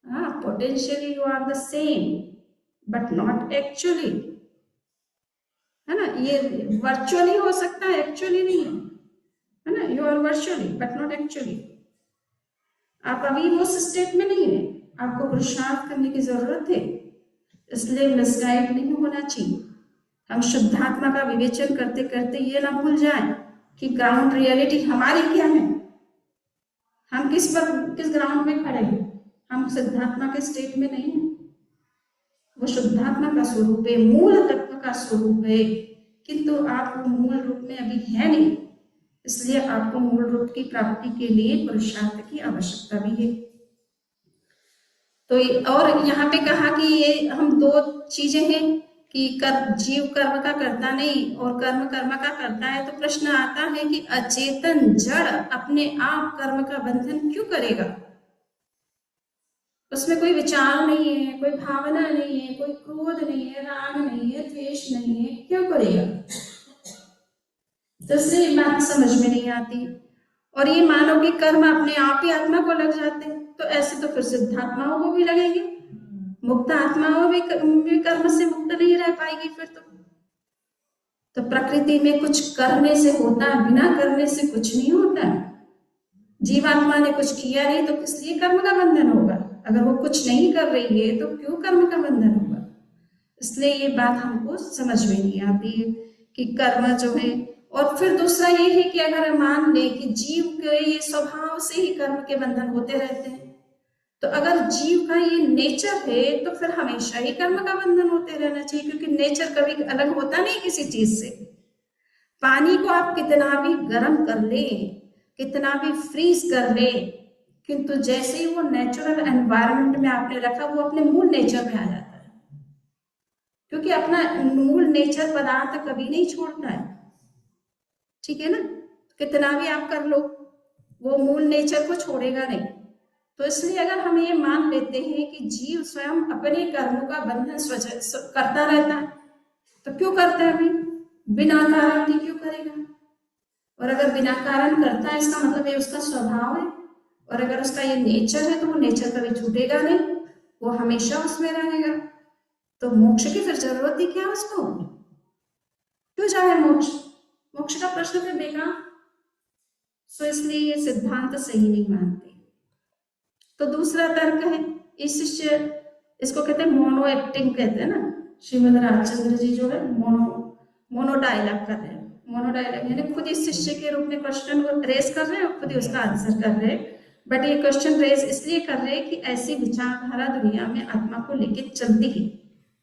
हाँ, potentially you are the same, but not actually, है ना। ये वर्चुअली हो सकता है, एक्चुअली नहीं है ना। You are virtually but not actually. आप अभी वो स्टेट में नहीं है, आपको पुरुषार्थ करने की जरूरत है, इसलिए मिसगाइड नहीं होना चाहिए। हम शुद्धात्मा का विवेचन करते करते ये ना भूल जाएं कि ग्राउंड रियलिटी हमारी क्या है, हम किस ग्राउंड में खड़े हैं। हम सिद्धात्मा के स्टेट में नहीं है, वो शुद्धात्मा का स्वरूप है, मूल तत्व का स्वरूप है, किंतु आप वो मूल रूप में अभी है नहीं, इसलिए आपको मूल रूप की प्राप्ति के लिए पुरुषार्थ की आवश्यकता भी है। तो और यहाँ पे कहा कि ये हम दो चीजें हैं कि जीव कर्म का करता नहीं और कर्म कर्म का करता है। तो प्रश्न आता है कि अचेतन जड़ अपने आप कर्म का बंधन क्यों करेगा? उसमें कोई विचार नहीं है, कोई भावना नहीं है, कोई क्रोध नहीं है, राग नहीं है, द्वेष नहीं है, क्यों करेगा? तो इसलिए बात समझ में नहीं आती। और ये मानो कि कर्म अपने आप ही आत्मा को लग जाते हैं, तो ऐसे तो फिर सिद्धात्माओं को भी लगेंगे, मुक्त आत्माओं भी कर्म से मुक्त नहीं रह पाएगी फिर तो प्रकृति में कुछ करने से होता है, बिना करने से कुछ नहीं होता है। जीवात्मा ने कुछ किया नहीं तो किस लिए कर्म का बंधन होगा? अगर वो कुछ नहीं कर रही है तो क्यों कर्म का बंधन होगा? इसलिए ये बात हमको समझ में नहीं आती है कि कर्म जो है। और फिर दूसरा ये है कि अगर मान ले कि जीव के ये स्वभाव से ही कर्म के बंधन होते रहते हैं, तो अगर जीव का ये नेचर है तो फिर हमेशा ही कर्म का बंधन होते रहना चाहिए, क्योंकि नेचर कभी अलग होता नहीं किसी चीज से। पानी को आप कितना भी गर्म कर ले, कितना भी फ्रीज कर ले, किंतु जैसे ही वो नेचुरल एनवायरनमेंट में आपने रखा, वो अपने मूल नेचर में आ जाता है, क्योंकि अपना मूल नेचर पदार्थ कभी नहीं छोड़ता है। ठीक है ना? कितना भी आप कर लो, वो मूल नेचर को छोड़ेगा नहीं। तो इसलिए अगर हम ये मान लेते हैं कि जीव स्वयं अपने कर्मों का बंधन करता रहता है, तो क्यों करता है? अभी बिना कारण के क्यों करेगा? और अगर बिना कारण करता है, इसका मतलब ये उसका स्वभाव है, और अगर उसका ये नेचर है तो वो नेचर कभी छूटेगा नहीं, वो हमेशा उसमें रहेगा। तो मोक्ष की फिर जरूरत ही क्या उसको? क्यों जाए मोक्ष? मोक्ष का प्रश्न फिर बेकार। सो इसलिए ये सिद्धांत सही नहीं मानते। तो दूसरा तर्क है, इस शिष्य, इसको कहते हैं मोनो एक्टिंग कहते हैं ना। श्रीमद रामचंद्र जी जो है मोनो डायलॉग कर रहे हैं। मोनो डायलॉग यानी खुद इस शिष्य के रूप में क्वेश्चन रेस कर रहे हैं और खुद ही उसका आंसर कर रहे हैं। बट ये क्वेश्चन रेस इसलिए कर रहे हैं कि ऐसी विचारधारा दुनिया में आत्मा को लेकर चलती है,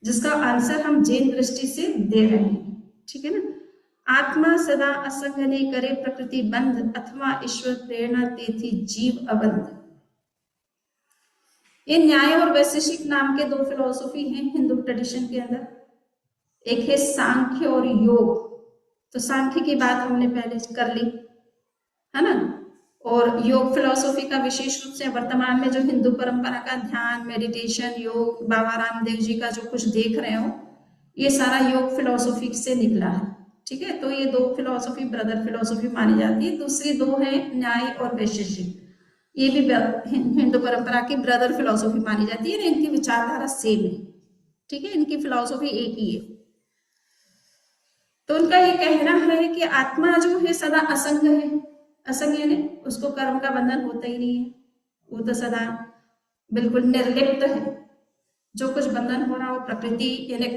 जिसका आंसर हम जैन दृष्टि से दे रहे हैं। ठीक है ना? आत्मा सदा असंग ने करे प्रकृति बंध, अथवा ईश्वर प्रेरणा तेथी जीव अबंध। ये न्याय और वैशेषिक नाम के दो फिलोसॉफी हैं हिंदू ट्रेडिशन के अंदर। एक है सांख्य और योग। तो सांख्य की बात हमने पहले कर ली, है ना। और योग फिलोसॉफी का विशेष रूप से वर्तमान में जो हिंदू परंपरा का ध्यान, मेडिटेशन, योग, बाबा रामदेव जी का जो कुछ देख रहे हो, ये सारा योग फिलोसॉफी से निकला है। ठीक है? तो ये दो फिलोसॉफी ब्रदर फिलोसॉफी मानी जाती है। दूसरी दो है न्याय और वैशेषिक, ये भी हिंदू परंपरा की ब्रदर फिलोसॉफी मानी जाती है। इनकी विचारधारा सेम है। ठीक है? इनकी फिलोसॉफी एक ही है। तो उनका ये कहना है कि आत्मा जो है सदा असंग है। असंग यानी उसको कर्म का बंधन होता ही नहीं है, वो तो सदा बिल्कुल निर्लिप्त है। जो कुछ बंधन हो रहा है वो प्रकृति यानी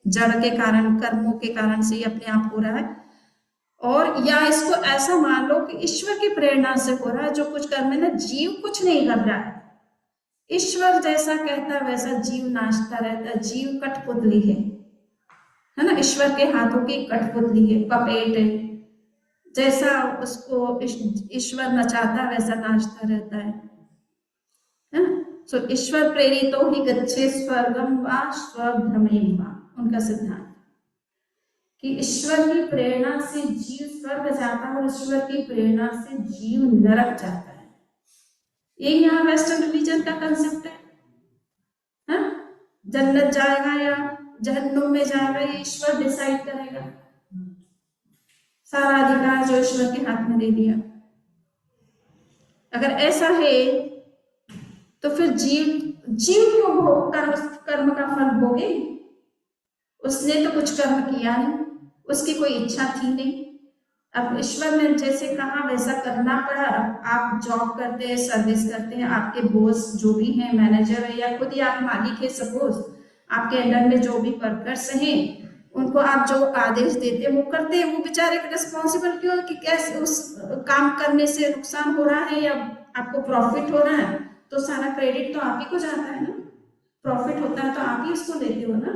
जड़ के कारण, कर्मों के कारण से ही अपने आप हो रहा है। और या इसको ऐसा मान लो कि ईश्वर की प्रेरणा से हो रहा है जो कुछ कर्म है ना। जीव कुछ नहीं कर रहा है, ईश्वर जैसा कहता है वैसा जीव नाचता रहता है। जीव कठपुतली है ना। ईश्वर के हाथों की कठपुतली है, पपेट है। जैसा उसको ईश्वर नचाता वैसा नाचता रहता है ना। सो ईश्वर प्रेरितो ही गच्छे स्वर्गम वा स्वभ्रमेम वा, उनका सिद्धांत कि ईश्वर की प्रेरणा से जीव स्वर्ग जाता है और ईश्वर की प्रेरणा से जीव नरक जाता है। ये यहाँ वेस्टर्न रिलीजन का कंसेप्ट है। जन्नत जाएगा या जहन्नुम में जाएगा, ये ईश्वर डिसाइड करेगा। सारा अधिकार जो ईश्वर के हाथ में दे दिया। अगर ऐसा है तो फिर जीव जीव क्यों कर्म का फल भोगे? उसने तो कुछ कर्म किया नहीं, उसकी कोई इच्छा थी नहीं। अब ईश्वर ने जैसे कहा वैसा करना पड़ा। आप जॉब करते हैं, सर्विस करते हैं, आपके बॉस जो भी हैं, मैनेजर है या खुद ही आप मालिक है, सपोज आपके अंडर में जो भी वर्कर्स हैं, उनको आप जो आदेश देते हैं वो करते हैं। वो बेचारे रिस्पॉन्सिबल क्यों कि कैसे उस काम करने से नुकसान हो रहा है या आपको प्रॉफिट हो रहा है, तो सारा क्रेडिट तो आप ही को जाता है ना। प्रॉफिट होता है तो आप ही उसको लेते हो ना।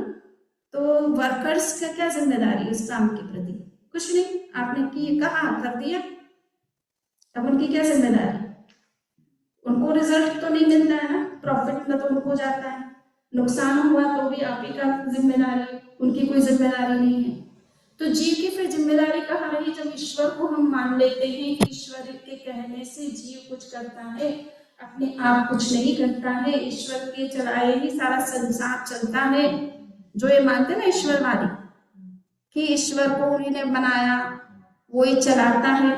तो वर्कर्स का क्या जिम्मेदारी इस काम के प्रति? कुछ नहीं, आपने की कहा कर दिया, अब उनकी क्या जिम्मेदारी? उनको रिजल्ट तो नहीं मिलता है ना, प्रॉफिट में तो उनको जाता है, नुकसान हुआ तो भी आप ही का जिम्मेदारी, उनकी कोई जिम्मेदारी नहीं है। तो जीव की फिर जिम्मेदारी कहाँ रही जब ईश्वर को हम मान लेते हैं कि ईश्वर के कहने से जीव कुछ करता है, अपने आप कुछ नहीं करता है, ईश्वर के चलाए ही सारा संसार चलता है। जो ये मानते ना ईश्वरवादी कि ईश्वर को उन्हीं ने बनाया, वो ही चलाता है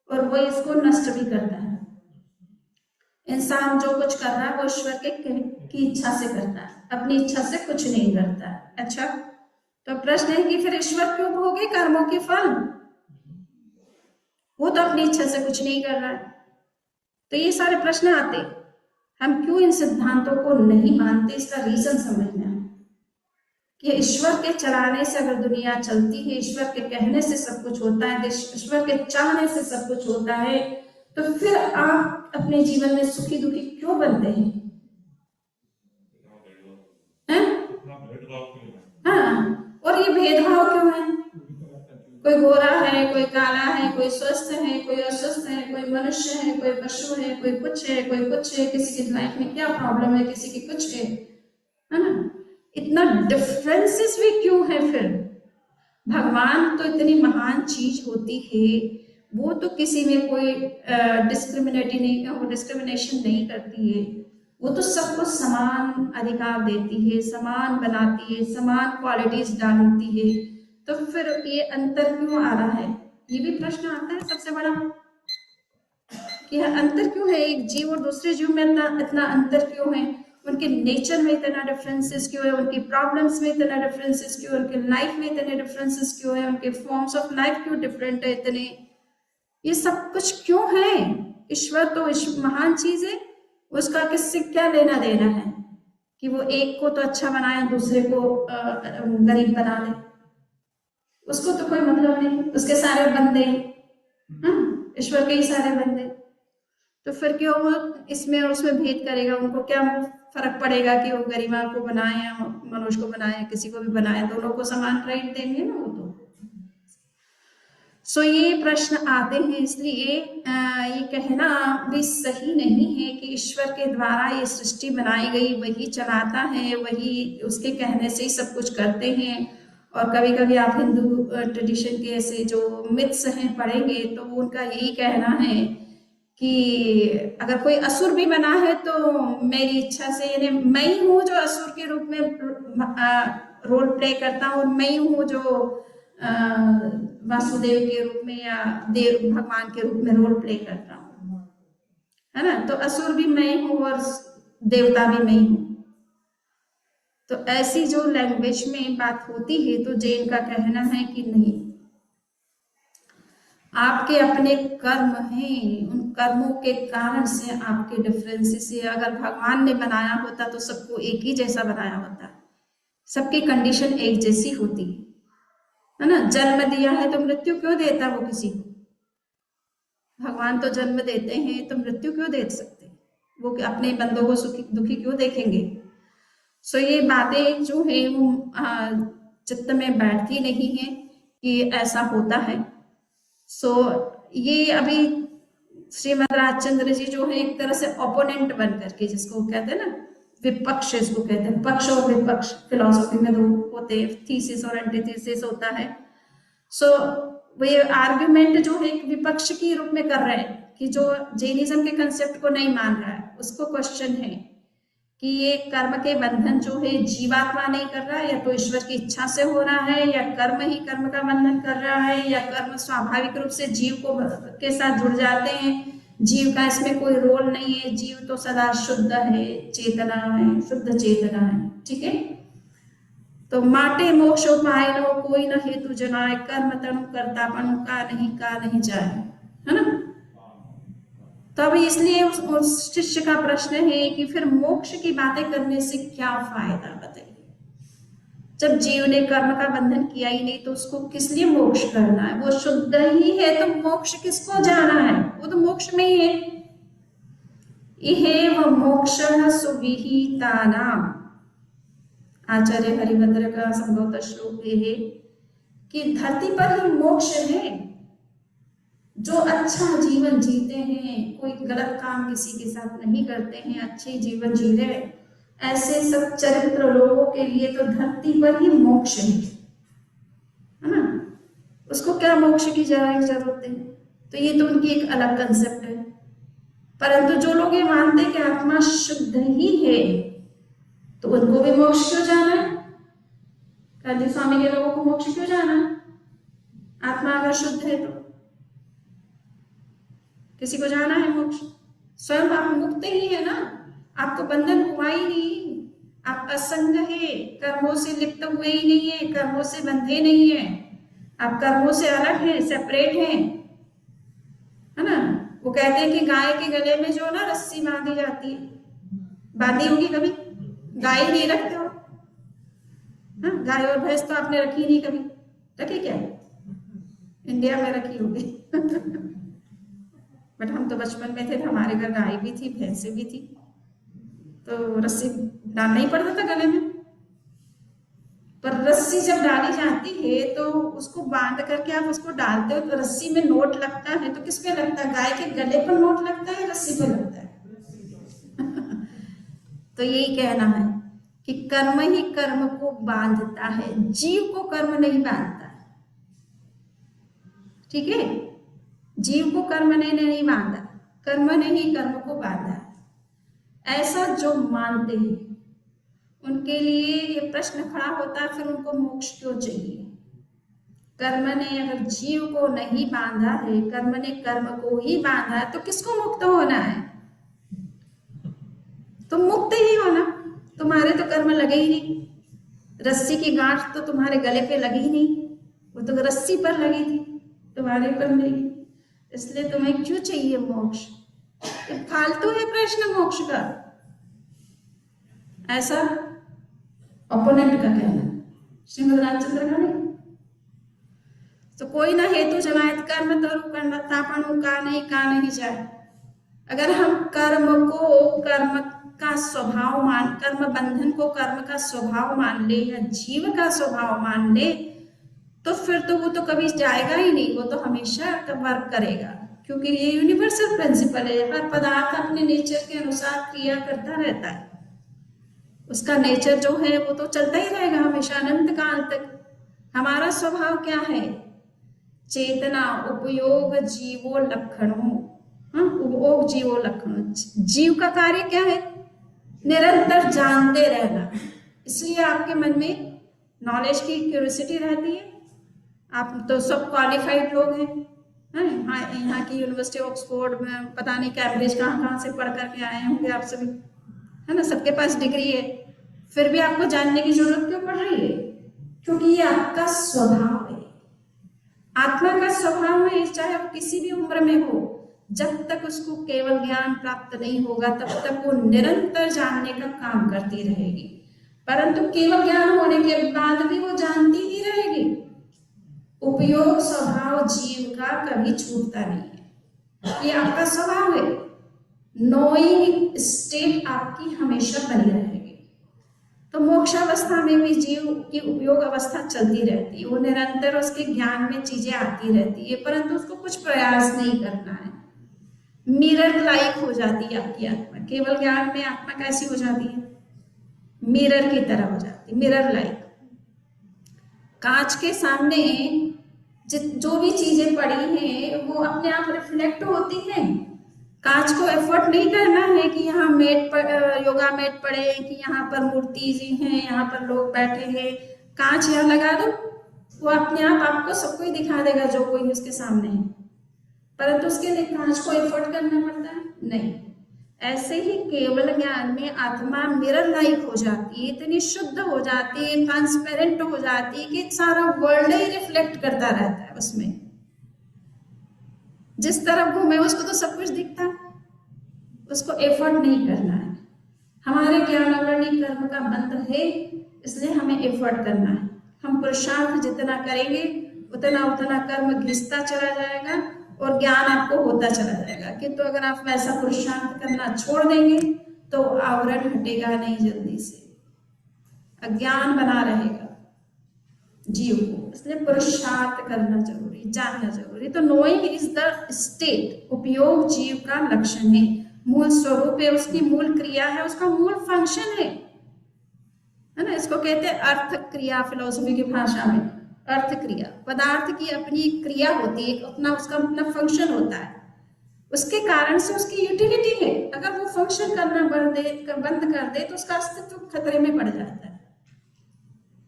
और वो इसको नष्ट भी करता है। इंसान जो कुछ कर रहा है वो ईश्वर की इच्छा से करता है, अपनी इच्छा से कुछ नहीं करता है। अच्छा, तो प्रश्न है कि फिर ईश्वर क्यों भोगे कर्मों के फल? वो तो अपनी इच्छा से कुछ नहीं कर रहा है। तो ये सारे प्रश्न आते, हम क्यों इन सिद्धांतों को नहीं मानते? इसका रीजन समझना है कि ईश्वर के चलाने से अगर दुनिया चलती है, ईश्वर के कहने से सब कुछ होता है, ईश्वर के चाहने से सब कुछ होता है, तो फिर आप अपने जीवन में सुखी दुखी क्यों बनते हैं? हाँ, और ये भेदभाव क्यों है? कोई गोरा है, कोई काला है, कोई स्वस्थ है, कोई अस्वस्थ है, कोई मनुष्य है, कोई पशु है, कोई कुछ है, कोई कुछ है, किसी की लाइफ में क्या प्रॉब्लम है, किसी की कुछ है ना? इतना डिफरेंसेस भी क्यों है? फिर भगवान तो इतनी महान चीज होती है, वो तो किसी में कोई डिस्क्रिमिनेशन नहीं करती है, वो तो सबको समान अधिकार देती है, समान बनाती है, समान क्वालिटीज डालती है। तो फिर ये अंतर क्यों आ रहा है? ये भी प्रश्न आता है सबसे बड़ा कि अंतर क्यों है, एक जीव और दूसरे जीव में इतना अंतर क्यों है, उनके नेचर में इतना डिफरेंसेस क्यों है, उनकी प्रॉब्लम्स में इतना डिफरेंसेस क्यों है, उनके लाइफ में इतने डिफरेंसेस क्यों है, उनके फॉर्म्स ऑफ लाइफ क्यों डिफरेंट है इतने, ये सब कुछ क्यों है? ईश्वर तो महान चीज है, उसका किससे क्या लेना देना है कि वो एक को तो अच्छा बनाए दूसरे को गरीब बना दे? उसको तो कोई मतलब नहीं, उसके सारे बंदे ईश्वर के ही सारे बंदे, तो फिर क्यों वो इसमें और उसमें भेद करेगा? उनको क्या फर्क पड़ेगा कि वो गरिमा को बनाए या मनुष्य को बनाए, किसी को भी बनाए, दोनों को समान राइट देंगे ना वो तो। सो ये प्रश्न आते हैं, इसलिए ये कहना भी सही नहीं है कि ईश्वर के द्वारा ये सृष्टि बनाई गई, वही चलाता है, वही उसके कहने से ही सब कुछ करते हैं। और कभी कभी आप हिंदू ट्रेडिशन के ऐसे जो मिथ्स हैं पढ़ेंगे तो उनका यही कहना है कि अगर कोई असुर भी बना है तो मेरी इच्छा से, यानी मैं ही हूँ जो असुर के रूप में रोल प्ले करता हूँ, मैं ही हूँ जो वासुदेव के रूप में या देव भगवान के रूप में रोल प्ले करता हूँ, है ना? तो असुर भी मैं ही हूँ और देवता भी मैं ही हूँ। तो ऐसी जो लैंग्वेज में बात होती है, तो जैन का कहना है कि नहीं, आपके अपने कर्म हैं, उन कर्मों के कारण से आपके डिफरेंसेस है। अगर भगवान ने बनाया होता तो सबको एक ही जैसा बनाया होता, सबकी कंडीशन एक जैसी होती है ना? जन्म दिया है तो मृत्यु क्यों देता वो किसी को? भगवान तो जन्म देते हैं, तो मृत्यु क्यों दे सकते? वो अपने बंदों को सुखी दुखी क्यों देखेंगे? सो ये बातें जो है वो चित्त में बैठती नहीं है कि ऐसा होता है। सो ये अभी श्रीमद राजचंद्र जी जो है एक तरह से ओपोनेंट बन करके, जिसको कहते हैं ना विपक्ष, इसको कहते हैं पक्ष और विपक्ष, फिलोसफी में दो होते हैं, थीसिस और एंटीथीसिस होता है। सो ये आर्ग्यूमेंट जो है विपक्ष के रूप में कर रहे हैं कि जो जैनिज्म के कंसेप्ट को नहीं मान रहा है, उसको क्वेश्चन है कि ये कर्म के बंधन जो है जीवात्मा नहीं कर रहा है, या तो ईश्वर की इच्छा से हो रहा है, या कर्म ही कर्म का बंधन कर रहा है, या कर्म स्वाभाविक रूप से जीव को के साथ जुड़ जाते हैं, जीव का इसमें कोई रोल नहीं है, जीव तो सदा शुद्ध है, चेतना है, शुद्ध चेतना है। ठीक है, तो माटे मोक्ष उपाय नो कोई न हेतु जनाए, कर्म तनु कर्तापनु का नहीं जाए, है ना। तो अब इसलिए उस शिष्य का प्रश्न है कि फिर मोक्ष की बातें करने से क्या फायदा, बताइए। जब जीव ने कर्म का बंधन किया ही नहीं तो उसको किस लिए मोक्ष करना है? वो शुद्ध ही है तो मोक्ष किसको जाना है? वो तो मोक्ष में ही है। इहेव मोक्षः सुविहितानाम, आचार्य हरिभद्र का संभवतः श्लोक है कि धरती पर ही मोक्ष है। जो अच्छा जीवन जीते हैं, कोई गलत काम किसी के साथ नहीं करते हैं, अच्छे जीवन जी रहे हैं, ऐसे सब चरित्र लोगों के लिए तो धरती पर ही मोक्ष है ना। उसको क्या मोक्ष की जरूरत है? तो ये तो उनकी एक अलग कंसेप्ट है। परंतु जो लोग ये मानते हैं कि आत्मा शुद्ध ही है तो उनको भी मोक्ष क्यों जाना है? गांधी स्वामी के लोगों को मोक्ष क्यों जाना है? आत्मा अगर शुद्ध है तो किसी को जाना है मोक्ष? स्वयं आप मुक्त ही है ना, आपको बंधन हुआ ही नहीं, आप असंग है, कर्मों से लिप्त हुए ही नहीं है, कर्मों से बंधे नहीं है, आप कर्मों से अलग है, सेपरेट है ना। वो कहते हैं कि गाय के गले में जो ना रस्सी बांधी जाती है, बांधी होगी कभी? गाय नहीं रखते हो? हाँ, गाय और भैंस तो आपने रखी नहीं कभी, रखी क्या? इंडिया में रखी होगी बट हम तो बचपन में थे तो हमारे घर गाय भी थी, भैंसे भी थी, तो रस्सी डालना ही पड़ता था गले में। पर रस्सी जब डाली जाती है तो उसको बांध करके आप उसको डालते हो तो रस्सी में नोट लगता है, तो किस पे लगता है? गाय के गले पर नोट लगता है, रस्सी पे लगता है तो यही कहना है कि कर्म ही कर्म को बांधता है, जीव को कर्म नहीं बांधता है। ठीक है, जीव को कर्म ने नहीं बांधा, कर्म ने ही कर्म को बांधा है। ऐसा जो मानते हैं उनके लिए ये प्रश्न खड़ा होता है, फिर उनको मोक्ष क्यों चाहिए? कर्म ने अगर जीव को नहीं बांधा है, कर्म ने कर्म को ही बांधा है, तो किसको मुक्त होना है? तो मुक्त ही होना। तुम्हारे तो कर्म लगे ही नहीं, रस्सी की गांठ तो तुम्हारे गले पे लगी ही नहीं, वो तो रस्सी पर लगी थी, तुम्हारे पर नहीं, इसलिए तुम्हें क्यों चाहिए मोक्ष? फालतू है प्रश्न मोक्ष का, ऐसा ओपोनेंट का कहना, श्रीमद रामचंद्र का नहीं। तो कोई ना हेतु जनायत कर्म तरु कर्तापणु का नहीं जाए। अगर हम कर्म को कर्म का स्वभाव मान, कर्म बंधन को कर्म का स्वभाव मान ले या जीव का स्वभाव मान ले तो फिर तो वो तो कभी जाएगा ही नहीं, वो तो हमेशा वर्क करेगा, क्योंकि ये यूनिवर्सल प्रिंसिपल है। हर पदार्थ अपने नेचर के अनुसार क्रिया करता रहता है, उसका नेचर जो है वो तो चलता ही रहेगा हमेशा अनंत काल तक। हमारा स्वभाव क्या है? चेतना उपयोग जीवो लक्षणों, उपयोग जीवो लक्षणों। जीव का कार्य क्या है? निरंतर जानते रहना। इसलिए आपके मन में नॉलेज की क्यूरियोसिटी रहती है। आप तो सब क्वालिफाइड लोग हैं, यहाँ की यूनिवर्सिटी ऑक्सफोर्ड में पता नहीं कैम्ब्रिज कहाँ से पढ़ करके आए होंगे आप सभी, है ना, सबके पास डिग्री है, फिर भी आपको जानने की जरूरत क्यों पड़ रही है? क्योंकि ये आपका स्वभाव है, आत्मा का स्वभाव है। चाहे वो किसी भी उम्र में हो, जब तक उसको केवल ज्ञान प्राप्त नहीं होगा तब तक वो निरंतर जानने का काम करती रहेगी, परंतु केवल ज्ञान होने के बाद भी वो जानती ही रहेगी। उपयोग स्वभाव जीव का कभी छूटता नहीं है, ये आपका स्वभाव है। नोइंग स्टेट आपकी हमेशा बनी रहेगी। तो मोक्षावस्था में भी जीव की उपयोग अवस्था चलती रहती है, वो निरंतर उसके ज्ञान में चीजें आती रहती है, परंतु उसको कुछ प्रयास नहीं करना है। मिरर लाइक हो जाती है आपकी आत्मा, केवल ज्ञान में आत्मा कैसी हो जाती है? मिरर की तरह हो जाती है, मिरर लाइक। कांच के सामने जो भी चीजें पड़ी हैं वो अपने आप रिफ्लेक्ट होती हैं। कांच को एफर्ट नहीं करना है कि यहाँ मेट पर योगा मैट पड़े, कि यहाँ पर मूर्ति जी हैं, यहाँ पर लोग बैठे हैं, कांच यहाँ लगा दो, वो अपने आप आपको सब कोई दिखा देगा जो कोई उसके सामने है। परंतु उसके लिए कांच को एफर्ट करना पड़ता है? नहीं। ऐसे ही केवल ज्ञान में आत्मा मिरर लाइक हो जाती है, इतनी शुद्ध हो जाती है, ट्रांसपेरेंट हो जाती है कि सारा वर्ल्ड ही रिफ्लेक्ट करता रहता है उसमें। जिस तरफ घूमे उसको तो सब कुछ दिखता है, उसको एफर्ट नहीं करना है। हमारे ज्ञान अवर्णी कर्म का बंध है, इसलिए हमें एफर्ट करना है। हम पुरुषार्थ जितना करेंगे उतना उतना कर्म घिसता चला जाएगा और ज्ञान आपको होता चला जाएगा। किंतु अगर आप वैसा पुरुषार्थ करना छोड़ देंगे तो आवरण हटेगा नहीं जल्दी से, अज्ञान बना रहेगा जीव को। इसलिए पुरुषार्थ करना जरूरी, जानना जरूरी। तो नोइंग इज द स्टेट, उपयोग जीव का लक्षण है, मूल स्वरूप है, उसकी मूल क्रिया है, उसका मूल फंक्शन है ना। इसको कहते हैं अर्थ क्रिया फिलोसफी की भाषा में। अर्थ क्रिया, पदार्थ की अपनी क्रिया होती है, अपना उसका अपना फंक्शन होता है, उसके कारण से उसकी यूटिलिटी है। अगर वो फंक्शन करना बंद कर दे तो उसका अस्तित्व खतरे में पड़ जाता है।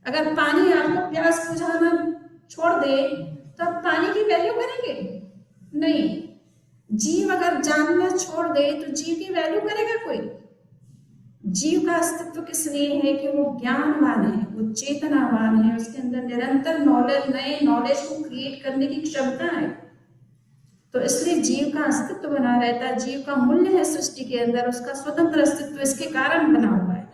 अगर पानी आपको प्यास बुझाना छोड़ दे तो आप पानी की वैल्यू करेंगे? नहीं। जीव अगर जानना छोड़ दे तो जीव की वैल्यू करेगा कोई? जीव का अस्तित्व किस लिए है कि वो ज्ञानवान है, वो चेतनावान है, उसके अंदर निरंतर नॉलेज, नए नॉलेज को क्रिएट करने की क्षमता है। तो इसलिए जीव का अस्तित्व बना रहता है, जीव का मूल्य है सृष्टि के अंदर, उसका स्वतंत्र अस्तित्व इसके कारण बना हुआ है।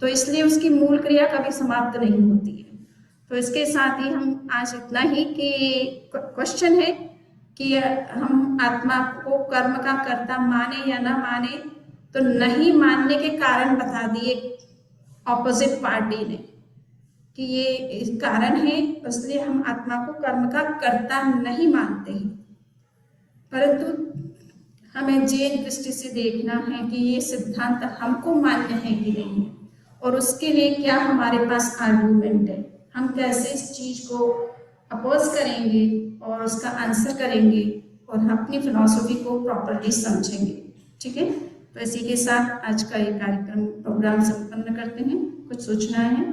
तो इसलिए उसकी मूल क्रिया कभी समाप्त नहीं होती है। तो इसके साथ ही हम आज इतना ही कि क्वेश्चन है कि हम आत्मा को कर्म का कर्ता माने या ना माने। तो नहीं मानने के कारण बता दिए ऑपोजिट पार्टी ने कि ये कारण है, इसलिए हम आत्मा को कर्म का कर्ता नहीं मानते हैं। परंतु हमें जैन दृष्टि से देखना है कि ये सिद्धांत हमको मान्य है कि नहीं, और उसके लिए क्या हमारे पास आर्गुमेंट है, हम कैसे इस चीज को अपोज करेंगे और उसका आंसर करेंगे और अपनी फिलॉसफी को प्रॉपरली समझेंगे। ठीक है, तो इसी के साथ आज का ये कार्यक्रम प्रोग्राम संपन्न करते हैं। कुछ सूचना है?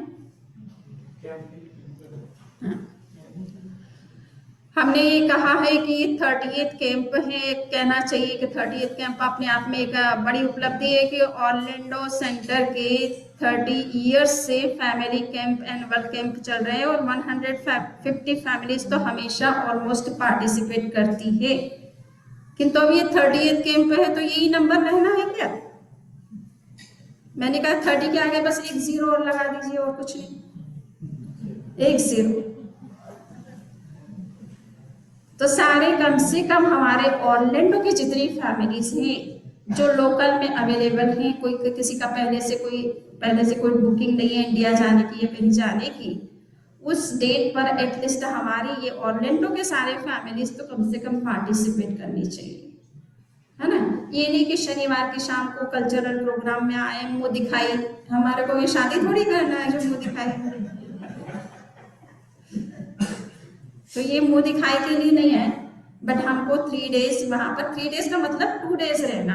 हाँ। हमने ये कहा है कि 30th कैंप है, कहना चाहिए कि 30th कैंप अपने आप में एक बड़ी उपलब्धि है कि ऑरलैंडो सेंटर के 30 इयर्स से फैमिली कैंप, एनुअल कैंप चल रहे हैं और 150 फैमिलीज तो हमेशा ऑलमोस्ट पार्टिसिपेट करती है। किंतु अब ये 30th कैंप है तो यही नंबर रहना है क्या? मैंने कहा 30 के आगे बस एक 0 और लगा दीजिए और कुछ नहीं, एक 0। तो सारे कम से कम हमारे ऑरलैंडो की जितनी फैमिलीज हैं जो लोकल में अवेलेबल हैं, कोई किसी का पहले से कोई बुकिंग नहीं है इंडिया जाने की या कहीं जाने की, उस डेट पर एटलीस्ट हमारी ये ऑरलैंडो के सारे फैमिलीज तो कम से कम पार्टिसिपेट करनी चाहिए, है ना। ये नहीं कि शनिवार की शाम को कल्चरल प्रोग्राम में आए, मुंह दिखाई, हमारे को ये शादी थोड़ी करना है जो मुंह दिखाई। तो ये मुंह दिखाई के लिए नहीं है, बट हमको 3 डेज वहां पर, 3 डेज का मतलब 2 डेज रहना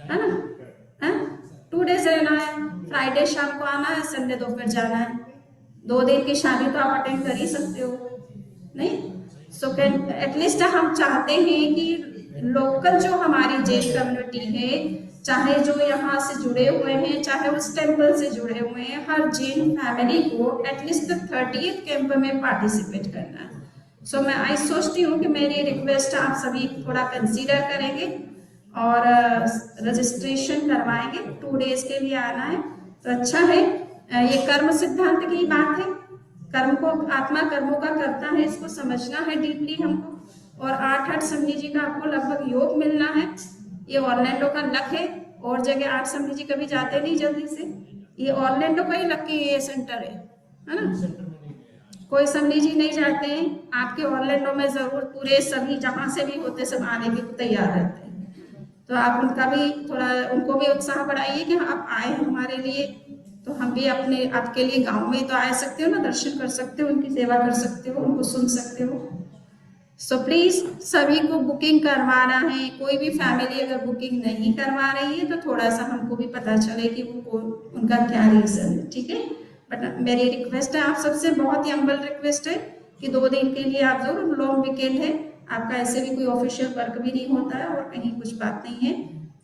है ना, 2 डेज रहना है। फ्राइडे शाम को आना है, संडे दोपहर जाना है। 2 दिन की शादी तो आप अटेंड कर ही सकते हो, नहीं? सो एटलीस्ट हम चाहते हैं कि लोकल जो हमारी जैन कम्युनिटी है, चाहे जो यहाँ से जुड़े हुए हैं, चाहे उस टेम्पल से जुड़े हुए हैं, हर जैन फैमिली को एटलीस्ट 30th कैंप में पार्टिसिपेट करना है। सो मैं सोचती हूँ कि मेरी रिक्वेस्ट आप सभी थोड़ा कंसीडर करेंगे और रजिस्ट्रेशन करवाएंगे। 2 डेज के लिए आना है तो अच्छा है। ये कर्म सिद्धांत की बात है, कर्म को आत्मा कर्मों का करता है, इसको समझना है डीपली हमको। और 8 समझी जी का आपको लगभग योग मिलना है। ये ऑरलैंडो का लक है, और जगह 8 समझी जी कभी जाते नहीं जल्दी से, ये ऑरलैंडो का ही लकी ये सेंटर है ना। कोई समझी जी नहीं जाते हैं, आपके ऑरलैंडो में जरूर पूरे सभी जहां से भी होते सब आने के तैयार रहते हैं। तो आप उनका भी थोड़ा, उनको भी उत्साह बढ़ाइए कि आप आए हैं हमारे लिए, तो हम भी अपने आपके लिए गांव में तो आ सकते हो ना, दर्शन कर सकते हो, उनकी सेवा कर सकते हो, उनको सुन सकते हो। सो प्लीज सभी को बुकिंग करवाना है। कोई भी फैमिली अगर बुकिंग नहीं करवा रही है तो थोड़ा सा हमको भी पता चले कि वो उनका क्या रीजन है, ठीक है। बट मेरी रिक्वेस्ट है आप सबसे, बहुत ही हम्बल रिक्वेस्ट है कि 2 दिन के लिए आप जरूर, लॉन्ग वीकेंड है, आपका ऐसे भी कोई ऑफिशियल वर्क भी नहीं होता है और कहीं कुछ बात नहीं है।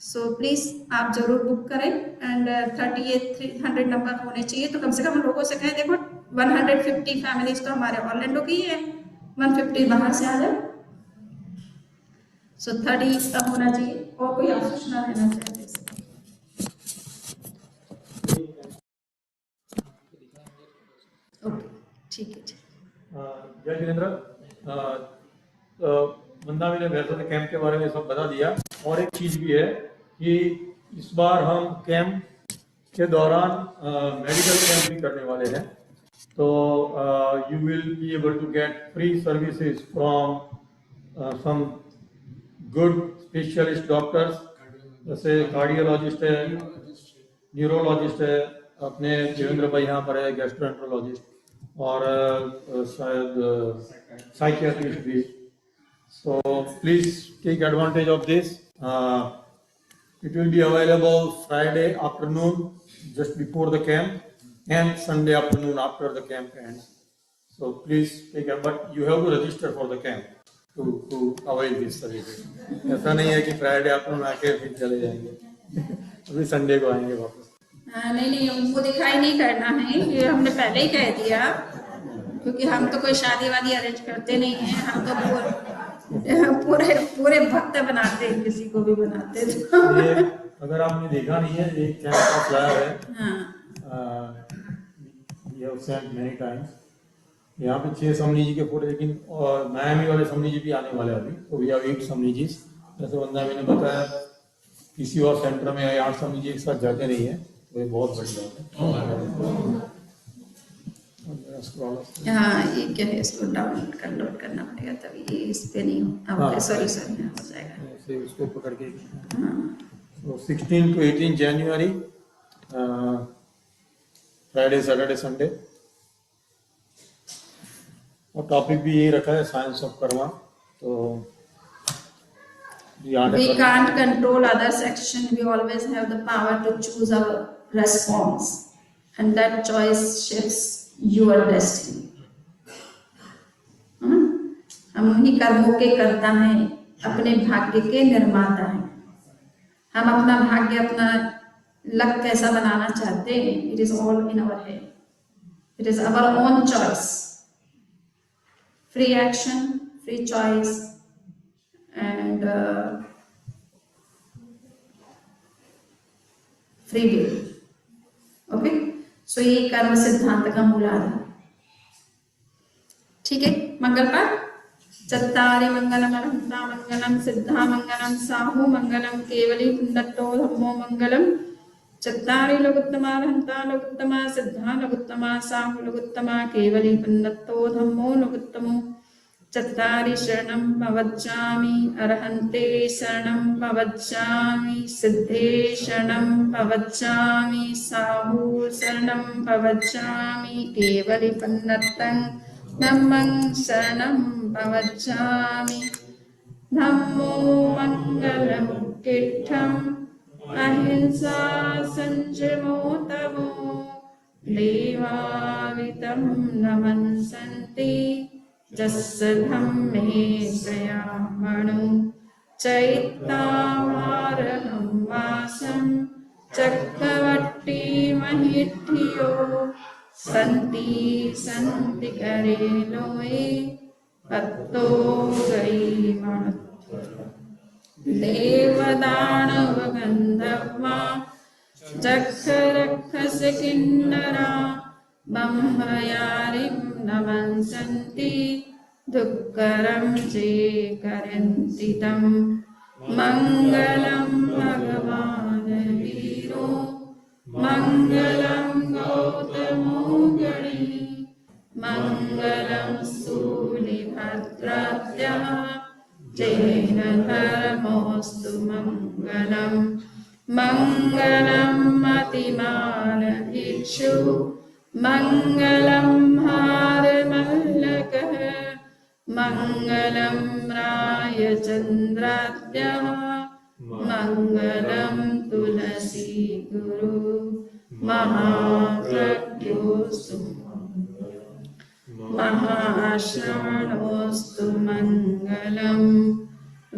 सो प्लीज आप जरूर बुक करें एंड 38,300 नंबर होने चाहिए। तो कम से कम हम लोगों से कहें, देखो 150 फैमिलीज तो हमारे ऑरलैंडो की है, 150 बाहर से आ जाए। सो 30 तब होना चाहिए और कोई अफसोस ना रहना चाहिए। ओके, ठीक है जी। जय जितेंद्र। मंदावी ने वैसे तो कैंप के बारे में सब बता दिया, और एक चीज भी है कि इस बार हम कैंप के दौरान मेडिकल कैंप भी करने वाले हैं। तो you will be able to get free services from some good specialist doctors, जैसे कार्डियोलॉजिस्ट है, न्यूरोलॉजिस्ट है, अपने देवेंद्र भाई यहाँ पर है गैस्ट्रोएंट्रोलॉजिस्ट, और शायद साइकियाट्रिस्ट भी। So please take advantage of this. It will be available Friday afternoon just before the camp and Sunday afternoon after the camp ends. So please take it, but you have to register for the camp to avail this services. ऐसा नहीं है कि Friday afternoon आके फिर चले जाएंगे, अभी Sunday को आएंगे वापस। नहीं, उनको दिखाई नहीं करना है, ये हमने पहले ही कह दिया, क्योंकि हम तो कोई शादी वादी अरेंज करते नहीं हैं। हम तो पूरे भक्त बनाते हैं, किसी को भी बनाते तो। अगर आपने देखा नहीं है, एक कैंप का फ्लायर है, we have sent many times. यहाँ पे 6 समनी जी के फोटो, लेकिन और मायामी वाले समनी जी भी आने वाले हैं अभी, तो we have 8 समनी जी। जैसे बंदा मैंने बताया, किसी और सेंटर में 8 समनी जी एक साथ जाते नहीं है, तो ये बहुत बड़ी बात है। हाँ, ये क्या है, इसको डाउनलोड करना पड़ेगा, तभी ये इस पे नहीं हो। सॉरी हो जाएगा, इसको पकड़ के। So 16 to 18 January, Friday Saturday Sunday, और टॉपिक भी यही रखा है, साइंस ऑफ कर्मा। तो we can't control others' action, we always have the power to choose our response, and that choice shapes your destiny. हम उन्हीं कर्मों के कर्ता हैं, अपने भाग्य के निर्माता हैं। हम अपना भाग्य, अपना लक कैसा बनाना चाहते हैं, it is all in our head, it is our own choice. Free action, free choice and free will. Okay, so ये कर्म सिद्धांत का मूल आधार। ठीक है, मंगल पाठ। चत्तारि मंगलम अरहंता मंगलम सिद्धा मंगलम साहु मंगलम केवली पुण्डतो धम्मो मंगलम। चत्तारि लोकोत्तमा अरहंता लोकोत्तमा सिद्धा लोकोत्तमा साहु लोकोत्तमा केवली पुण्डतो धम्मो लोकोत्तमो। चत्तारि शरणं प्रवज्जामि अरहन्ते शरणं प्रवज्जामि सिद्धे शरणं प्रवज्जामि साहु शरणं प्रवज्जामि केवली पुण्डतं धम्मं शरणं प्रवज्जामि। धम्मो मंगलमुक्तिष्ठम् अहिंसा संयमो तमो देवावितं नमन्सन्ति यस्य धम्मे प्रयामणो चैत्तामारहं वासं चक्रवर्ती महिष्ठियो संति संति करे लोए तत्तो गई देवदानव गंधर्वा जक्षरक्षस किन्नरा ब्रह्मयारिं नमन्सन्ति दुःखरं चेकरन्ति तं। मंगलं भगवान् वीरो मंगलं गौतमो गणी मंगलं सूलिभद्राद्यः जैन धर्मोऽस्तु मंगलं। मंगलं मतिमानभिक्षु मंगलं हारमल्लकः मंगलं रायचन्द्राद्यः मंगलं तुलसी गुरु महाप्रज्ञोऽस्तु महाश्रवणोऽस्तु मङ्गलम्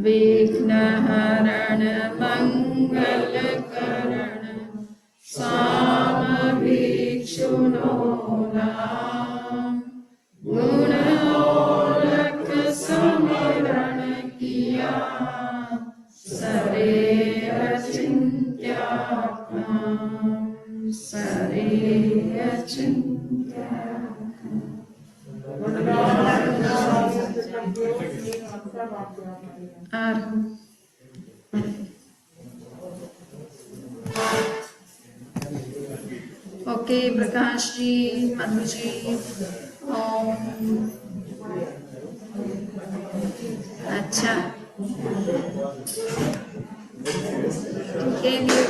विघ्नहरण मङ्गलकरण सामवीक्षुनो नाम गुणोलक स्मरण किया सरे अचिंत्यात्मा सरे ओके प्रकाश जी, मधु जी, ओम। अच्छा ठीक है।